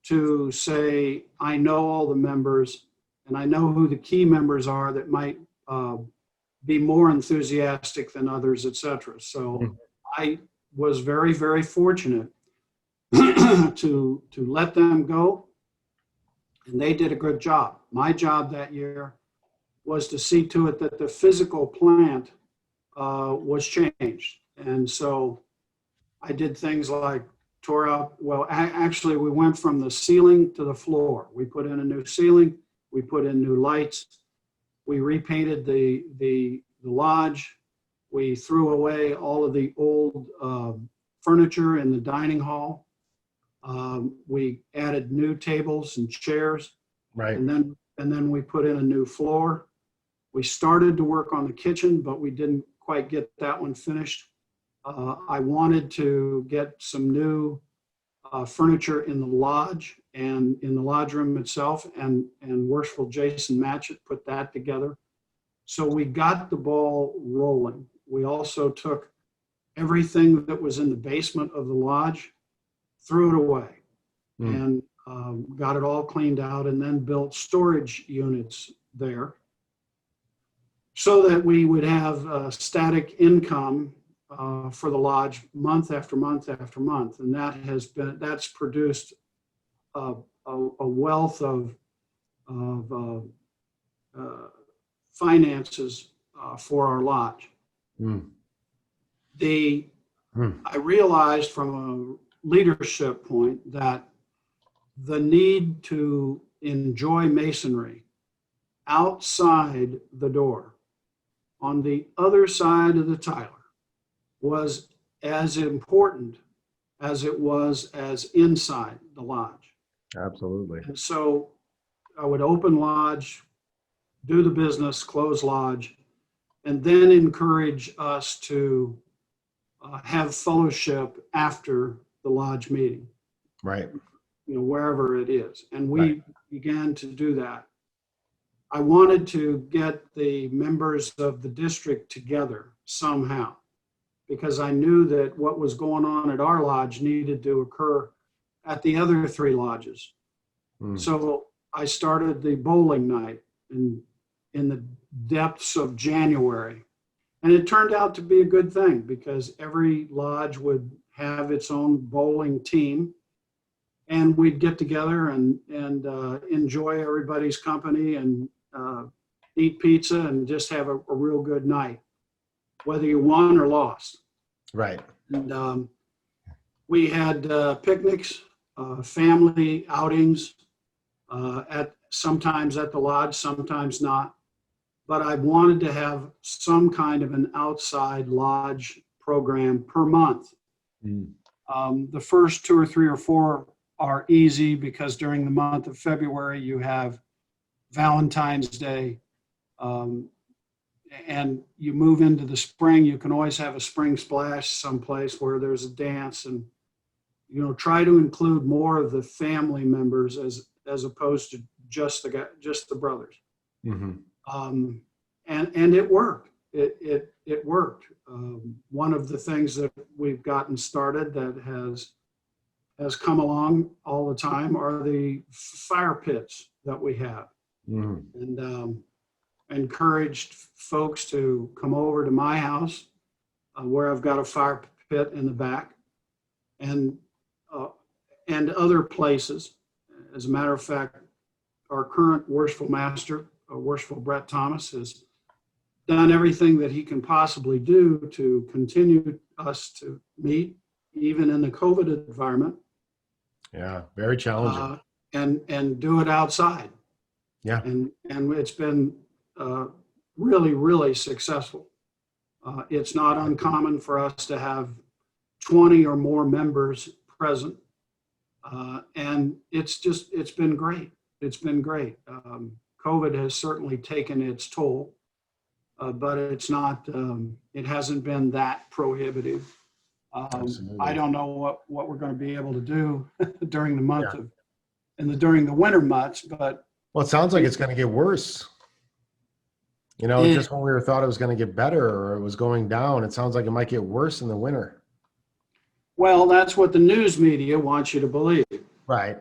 to say, I know all the members and I know who the key members are that might be more enthusiastic than others, etc. So I was very, very fortunate to let them go, and they did a good job. My job that year was to see to it that the physical plant was changed. And so I did things like tore out, actually we went from the ceiling to the floor. We put in a new ceiling, we put in new lights, we repainted the lodge, we threw away all of the old furniture in the dining hall. We added new tables and chairs, Right. and then we put in a new floor. We started to work on the kitchen, but we didn't quite get that one finished. I wanted to get some new furniture in the lodge and in the lodge room itself, and Worshipful Jason Matchett put that together. So we got the ball rolling. We also took everything that was in the basement of the lodge, threw it away, and got it all cleaned out, and then built storage units there so that we would have static income for the lodge month after month after month. And that's produced a wealth of finances for our lodge. I realized from a leadership point that the need to enjoy Masonry outside the door, on the other side of the Tyler, was as important as it was as inside the lodge. Absolutely. And so I would open lodge do the business, close lodge, and then encourage us to have fellowship after the lodge meeting, Right. wherever it is. And we Right. began to do that. I wanted to get the members of the district together somehow, because I knew that what was going on at our lodge needed to occur at the other 3 lodges. Mm. So I started the bowling night in the depths of January. And it turned out to be a good thing, because every lodge would have its own bowling team, and we'd get together and enjoy everybody's company and eat pizza and just have a real good night, whether you won or lost. Right. And we had picnics, family outings, sometimes at the lodge, sometimes not. But I wanted to have some kind of an outside lodge program per month. Mm. The first 2 or 3 or 4 are easy, because during the month of February you have Valentine's Day, and you move into the spring. You can always have a spring splash someplace where there's a dance, and try to include more of the family members as opposed to just the brothers. Mm-hmm. And it worked. It worked. One of the things that we've gotten started that has come along all the time are the fire pits that we have. Mm-hmm. And encouraged folks to come over to my house, where I've got a fire pit in the back, and other places. As a matter of fact, our current worshipful master, Worshipful Brett Thomas, has done everything that he can possibly do to continue us to meet, even in the COVID environment. Yeah, very challenging. And do it outside. Yeah. And it's been really, really successful. It's not uncommon for us to have 20 or more members present. And it's been great. It's been great. COVID has certainly taken its toll, but it's not, it hasn't been that prohibitive. I don't know what we're going to be able to do during the month during the winter months, but. Well, it sounds like it's going to get worse. Just when we thought it was going to get better or it was going down, it sounds like it might get worse in the winter. Well, that's what the news media wants you to believe. Right.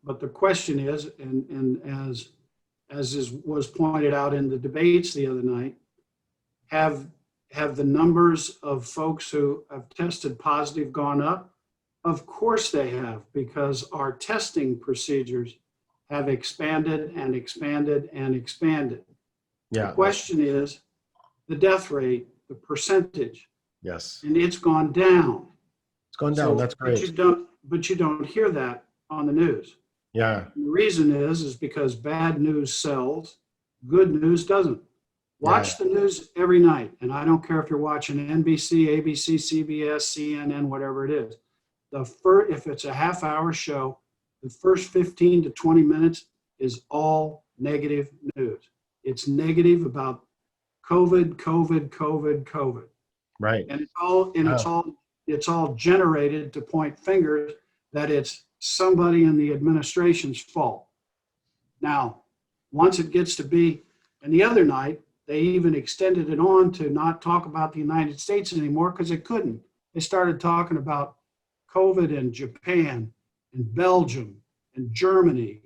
But the question is, and was pointed out in the debates the other night, have the numbers of folks who have tested positive gone up? Of course they have, because our testing procedures have expanded and expanded and expanded. Yeah. The question is the death rate, the percentage. Yes. And it's gone down. It's gone down. That's great. But you don't hear that on the news. Yeah. The reason is because bad news sells, good news doesn't. Watch the news every night, and I don't care if you're watching NBC, ABC, CBS, CNN, whatever it is. If it's a half-hour show, the first 15 to 20 minutes is all negative news. It's negative about COVID. Right. And it's all generated to point fingers that it's somebody in the administration's fault. Now, once it gets to be, and the other night, they even extended it on to not talk about the United States anymore because they couldn't. They started talking about COVID in Japan and Belgium and Germany.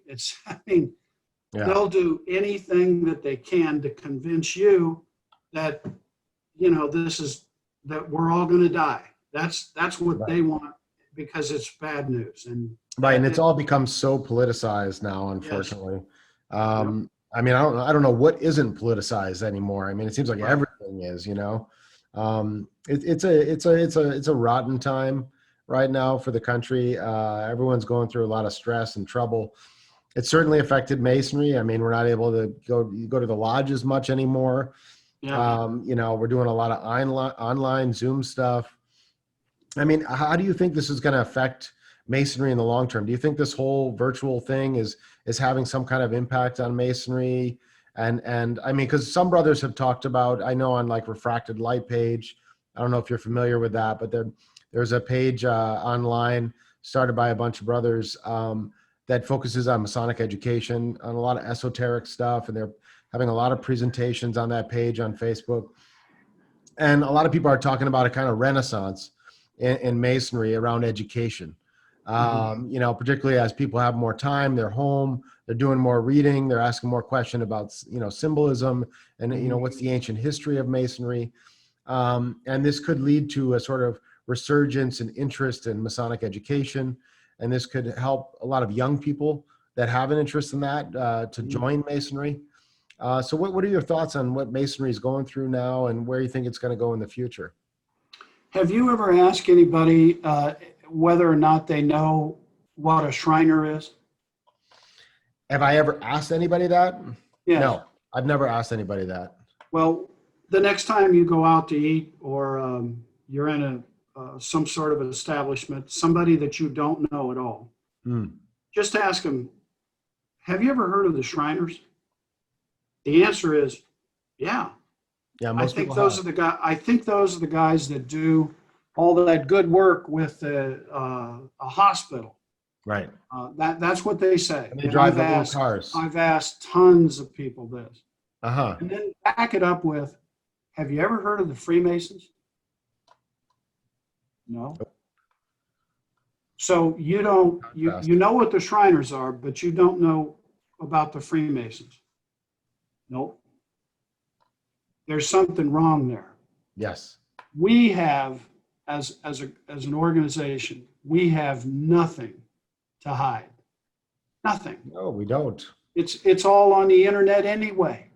They'll do anything that they can to convince you that, that we're all going to die. That's what they want, because it's bad news. And it's all become so politicized now, unfortunately. Yes. I don't know what isn't politicized anymore. It seems like everything is, it's a rotten time right now for the country. Everyone's going through a lot of stress and trouble. It certainly affected Masonry. We're not able to go to the lodge as much anymore. Yeah. We're doing a lot of online Zoom stuff. How do you think this is going to affect Masonry in the long term? Do you think this whole virtual thing is having some kind of impact on Masonry And I mean, because some brothers have talked about, I know on like Refracted Light page, I don't know if you're familiar with that, but there's a page online started by a bunch of brothers that focuses on Masonic education, on a lot of esoteric stuff, and they're having a lot of presentations on that page on Facebook. And a lot of people are talking about a kind of renaissance in Masonry around education. You know, particularly as people have more time, they're home, they're doing more reading, they're asking more questions about, you know, symbolism and, you know, what's the ancient history of Masonry. And this could lead to a sort of resurgence and interest in Masonic education. And this could help a lot of young people that have an interest in that to join Masonry. So what are your thoughts on what Masonry is going through now and where you think it's going to go in the future? Have you ever asked anybody whether or not they know what a Shriner is? Have I ever asked anybody that? Yes. No, I've never asked anybody that. Well, the next time you go out to eat or you're in some sort of an establishment, somebody that you don't know at all, just ask them, have you ever heard of the Shriners? The answer is, yeah. Yeah, I think those are the guys. I think those are the guys that do all that good work with a hospital. Right. That's what they say. And they drive the little cars. I've asked tons of people this. And then back it up with, have you ever heard of the Freemasons? No. So you don't. You know what the Shriners are, but you don't know about the Freemasons. Nope. There's something wrong there. Yes. We have, as an organization, we have nothing to hide. Nothing. No, we don't. It's all on the internet anyway.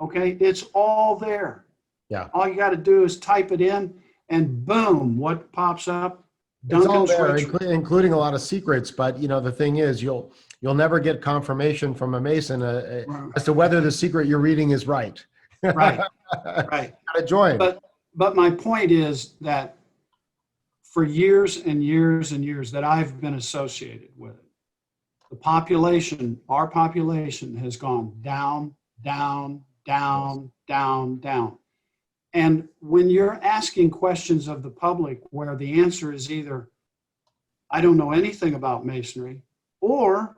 Okay? It's all there. Yeah. All you got to do is type it in and boom, what pops up? It's all there, including a lot of secrets. But, you know, the thing is, you'll never get confirmation from a Mason as to whether the secret you're reading is right. Right. Right. Gotta join. But my point is that for years and years and years that I've been associated with it, the population, our population has gone down, down, down, down, down. And when you're asking questions of the public where the answer is either, I don't know anything about Masonry, or,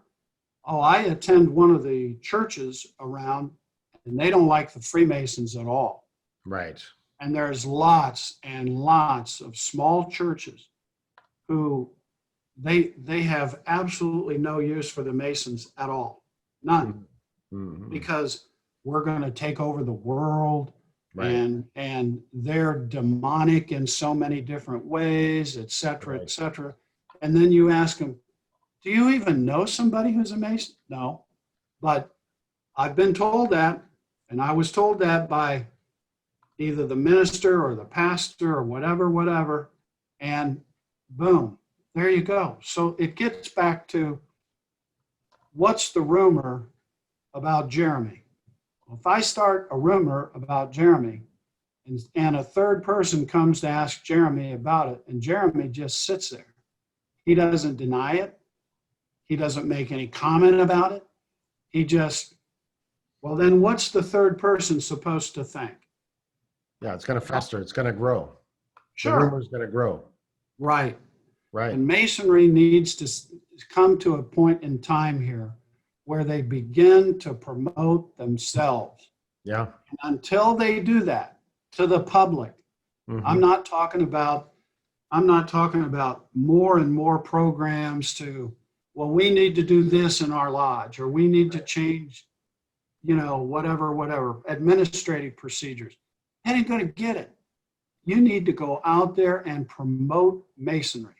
oh, I attend one of the churches around and they don't like the Freemasons at all. Right. And there's lots and lots of small churches who they have absolutely no use for the Masons at all. None. Because we're going to take over the world. Right. And they're demonic in so many different ways, et cetera, et cetera. And then you ask them, do you even know somebody who's a Mason? No. But I've been told that, and I was told that by either the minister or the pastor or whatever, and boom, there you go. So it gets back to, what's the rumor about Jeremy? If I start a rumor about Jeremy and a third person comes to ask Jeremy about it, and Jeremy just sits there, he doesn't deny it. He doesn't make any comment about it. He just, well, then what's the third person supposed to think? Yeah, it's going to fester. It's going to grow. Sure. The rumor's going to grow. Right. Right. And Masonry needs to come to a point in time here where they begin to promote themselves. Yeah. And until they do that to the public, I'm not talking about more and more programs to, well, we need to do this in our lodge, or we need to change, you know, whatever, administrative procedures. That ain't going to get it. You need to go out there and promote Masonry.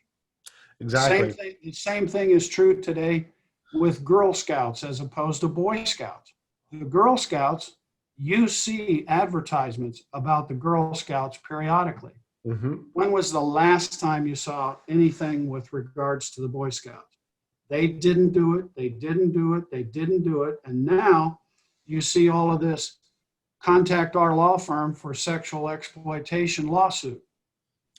Exactly. The same thing is true today with Girl Scouts as opposed to Boy Scouts. The Girl Scouts, you see advertisements about the Girl Scouts periodically. When was the last time you saw anything with regards to the Boy Scouts? They didn't do it. They didn't do it. They didn't do it. And now you see all of this, contact our law firm for sexual exploitation lawsuit.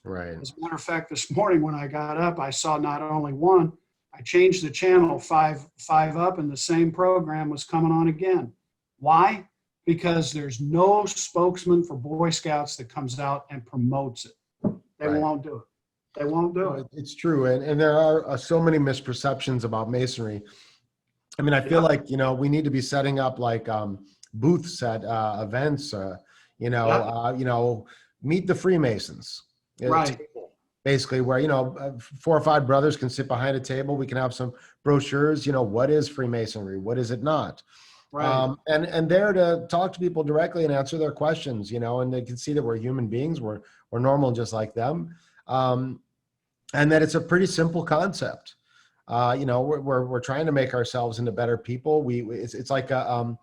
Right. As a matter of fact, this morning when I got up, I saw not only one, I changed the channel five up, and the same program was coming on again. Why? because there's no spokesman for Boy Scouts that comes out and promotes it. They Right. won't do it. They won't do it. It's true. And there are so many misperceptions about Masonry. I mean, I feel like, we need to be setting up like booths at events, meet the Freemasons. Right. Basically, where, 4 or 5 brothers can sit behind a table. We can have some brochures, what is Freemasonry? What is it not? Right. And there to talk to people directly and answer their questions, and they can see that we're human beings. We're normal just like them. And that it's a pretty simple concept. We're trying to make ourselves into better people. It's like all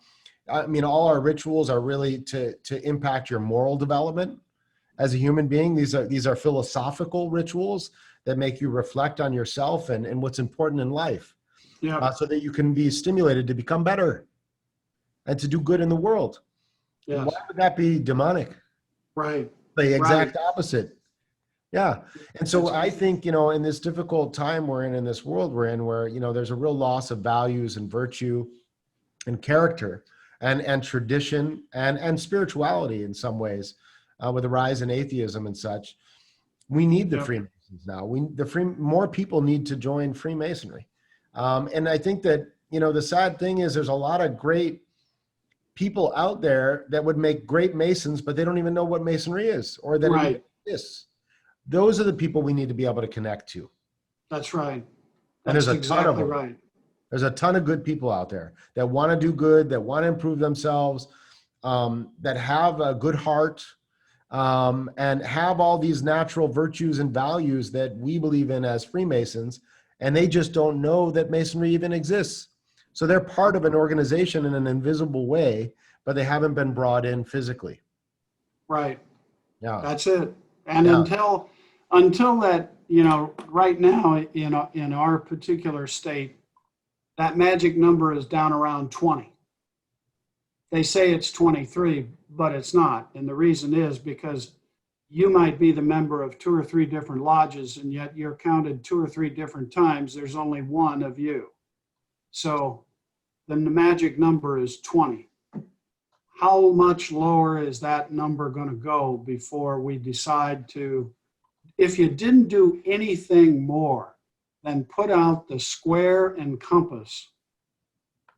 our rituals are really to impact your moral development as a human being. These are philosophical rituals that make you reflect on yourself and what's important in life, so that you can be stimulated to become better and to do good in the world. Yes. Why would that be demonic? Right. The exact opposite. Yeah. And so I think, in this difficult time we're in this world we're in, where, there's a real loss of values and virtue and character and tradition and spirituality in some ways, with the rise in atheism and such. We need the Freemasons now. More people need to join Freemasonry. And I think that, the sad thing is there's a lot of great people out there that would make great Masons, but they don't even know what Masonry is or that it exists. Those are the people we need to be able to connect to. That's right. And there's a ton of them. Right. There's a ton of good people out there that want to do good, that want to improve themselves, that have a good heart, and have all these natural virtues and values that we believe in as Freemasons, and they just don't know that Masonry even exists. So they're part of an organization in an invisible way, but they haven't been brought in physically. Right. Yeah. That's it. And until that, right now in our particular state, that magic number is down around 20. They say it's 23, but it's not. And the reason is because you might be the member of 2 or 3 different lodges, and yet you're counted 2 or 3 different times. There's only one of you. So then the magic number is 20. How much lower is that number going to go before we decide to, if you didn't do anything more than put out the square and compass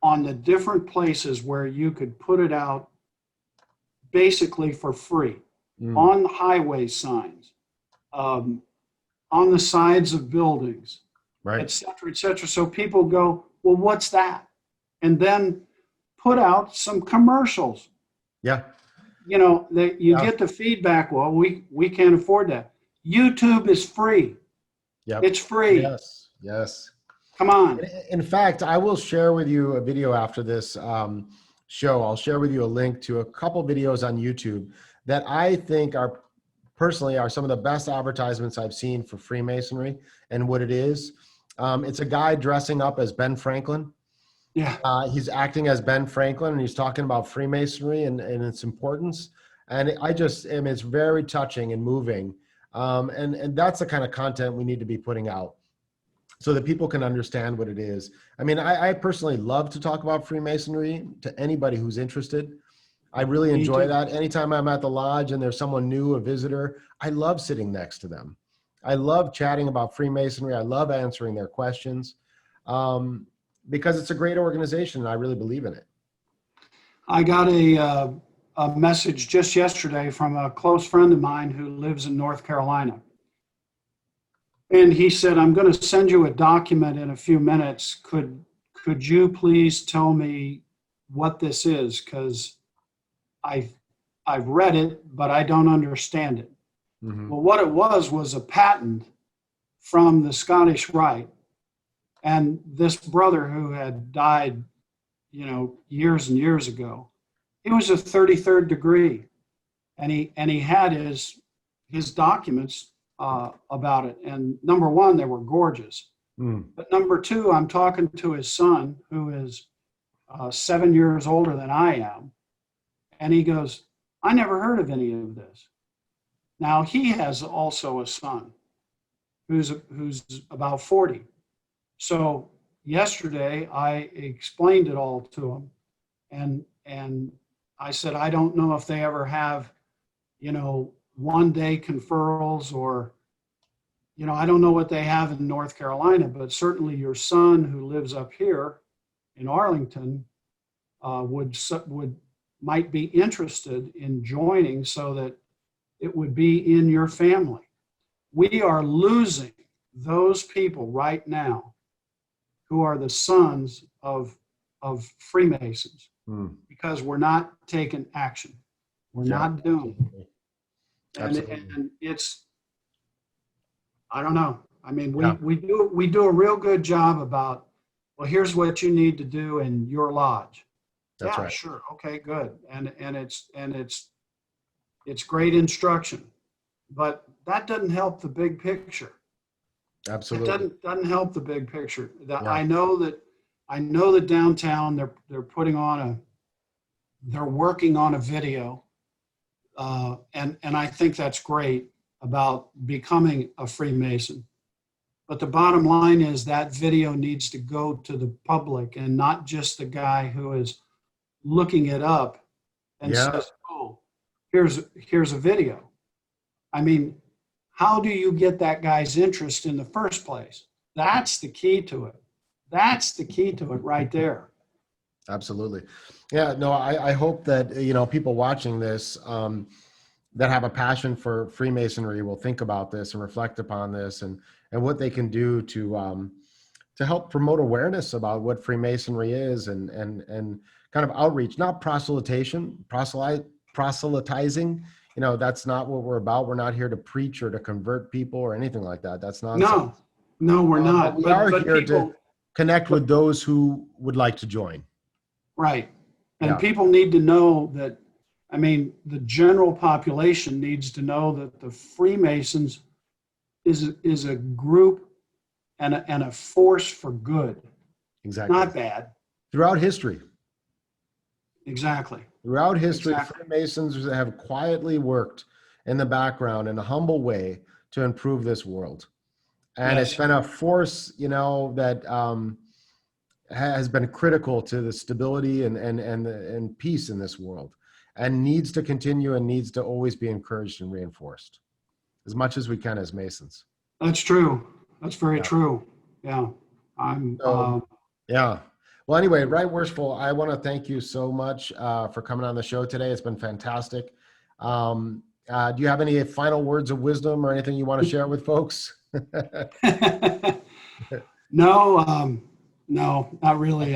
on the different places where you could put it out basically for free, on the highway signs, on the sides of buildings, right, et cetera, so people go, well, what's that? And then put out some commercials. Yeah. You get the feedback, well, we can't afford that. YouTube is free. Yep. It's free. Yes. Come on. In fact, I will share with you a video after this show. I'll share with you a link to a couple videos on YouTube that I think are some of the best advertisements I've seen for Freemasonry and what it is. It's a guy dressing up as Ben Franklin. Yeah. He's acting as Ben Franklin, and he's talking about Freemasonry and its importance. And it's very touching and moving. And that's the kind of content we need to be putting out so that people can understand what it is. I mean, I personally love to talk about Freemasonry to anybody who's interested. I really enjoy that. Anytime I'm at the lodge and there's someone new, a visitor, I love sitting next to them. I love chatting about Freemasonry. I love answering their questions. Because it's a great organization and I really believe in it. I got a message just yesterday from a close friend of mine who lives in North Carolina. And he said, I'm going to send you a document in a few minutes. Could you please tell me what this is? Because I've read it, but I don't understand it. Mm-hmm. Well, what it was a patent from the Scottish Rite. And this brother who had died, years and years ago, he was a 33rd degree, and he had his documents about it. And number one, they were gorgeous. But number two, I'm talking to his son, who is 7 years older than I am, and he goes, I never heard of any of this. Now he has also a son who's about 40. So yesterday I explained it all to him, and I said, I don't know if they ever have, 1-day conferrals or, I don't know what they have in North Carolina, but certainly your son who lives up here in Arlington might be interested in joining so that it would be in your family. We are losing those people right now who are the sons of Freemasons because we're not taking action. We're not doing it. And it's, I don't know. I mean, we do a real good job about, well, here's what you need to do in your lodge. That's right. Sure. Okay, good. And it's great instruction, but that doesn't help the big picture. Absolutely. It doesn't help the big picture. I know that downtown they're working on a video, and I think that's great about becoming a Freemason. But the bottom line is that video needs to go to the public and not just the guy who is looking it up and says, "Oh, here's a video." I mean, how do you get that guy's interest in the first place? That's the key to it. That's the key to it right there. Absolutely. Yeah, no, I hope that, people watching this that have a passion for Freemasonry will think about this and reflect upon this and what they can do to help promote awareness about what Freemasonry is and kind of outreach, not proselytizing. That's not what we're about. We're not here to preach or to convert people or anything like that. That's nonsense. No, we're not. We are here to connect with those who would like to join. Right. And people need to know that, the general population needs to know that the Freemasons is a group and a force for good. Exactly. Not bad. Throughout history. Exactly. Throughout history, Freemasons have quietly worked in the background in a humble way to improve this world. And it's been a force, that has been critical to the stability and peace in this world, and needs to continue and needs to always be encouraged and reinforced as much as we can as Masons. That's true. That's very true. Yeah. Well, anyway, Rite Worshipful, I want to thank you so much for coming on the show today. It's been fantastic. Do you have any final words of wisdom or anything you want to share with folks? No, not really.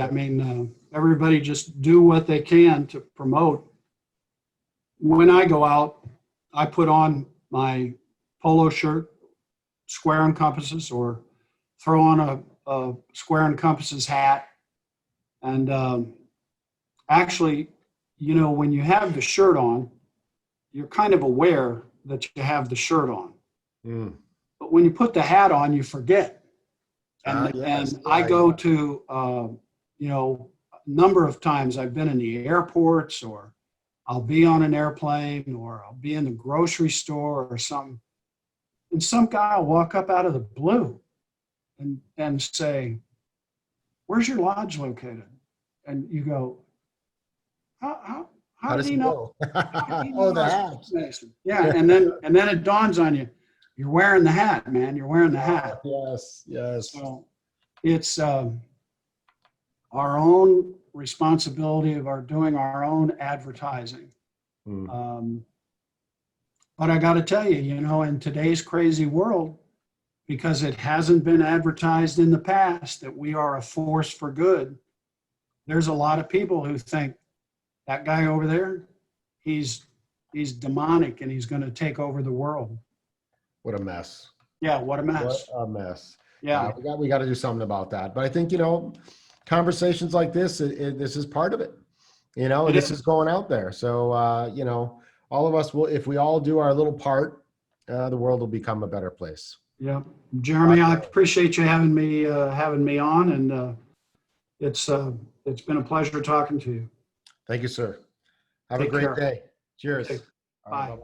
Everybody just do what they can to promote. When I go out, I put on my polo shirt, square and compasses, or throw on a square and compasses hat. And actually, when you have the shirt on, you're kind of aware that you have the shirt on. But when you put the hat on, you forget. And I go to, a number of times I've been in the airports, or I'll be on an airplane, or I'll be in the grocery store or something. And some guy will walk up out of the blue and say, "Where's your lodge located?" And you go, how does he know? Oh, the hat. Yeah, and then it dawns on you, you're wearing the hat, man. You're wearing the hat. Yes. So it's our own responsibility of doing our own advertising. But I got to tell you, in today's crazy world, because it hasn't been advertised in the past that we are a force for good, there's a lot of people who think that guy over there, he's demonic and he's going to take over the world. What a mess. Yeah, what a mess. What a mess. Yeah. We got to do something about that. But I think, conversations like this, this is part of it. This is going out there. So, all of us will, if we all do our little part, the world will become a better place. Yeah. Jeremy, I appreciate you having me on, and it's been a pleasure talking to you. Thank you, sir. Have a great day. Cheers. Bye.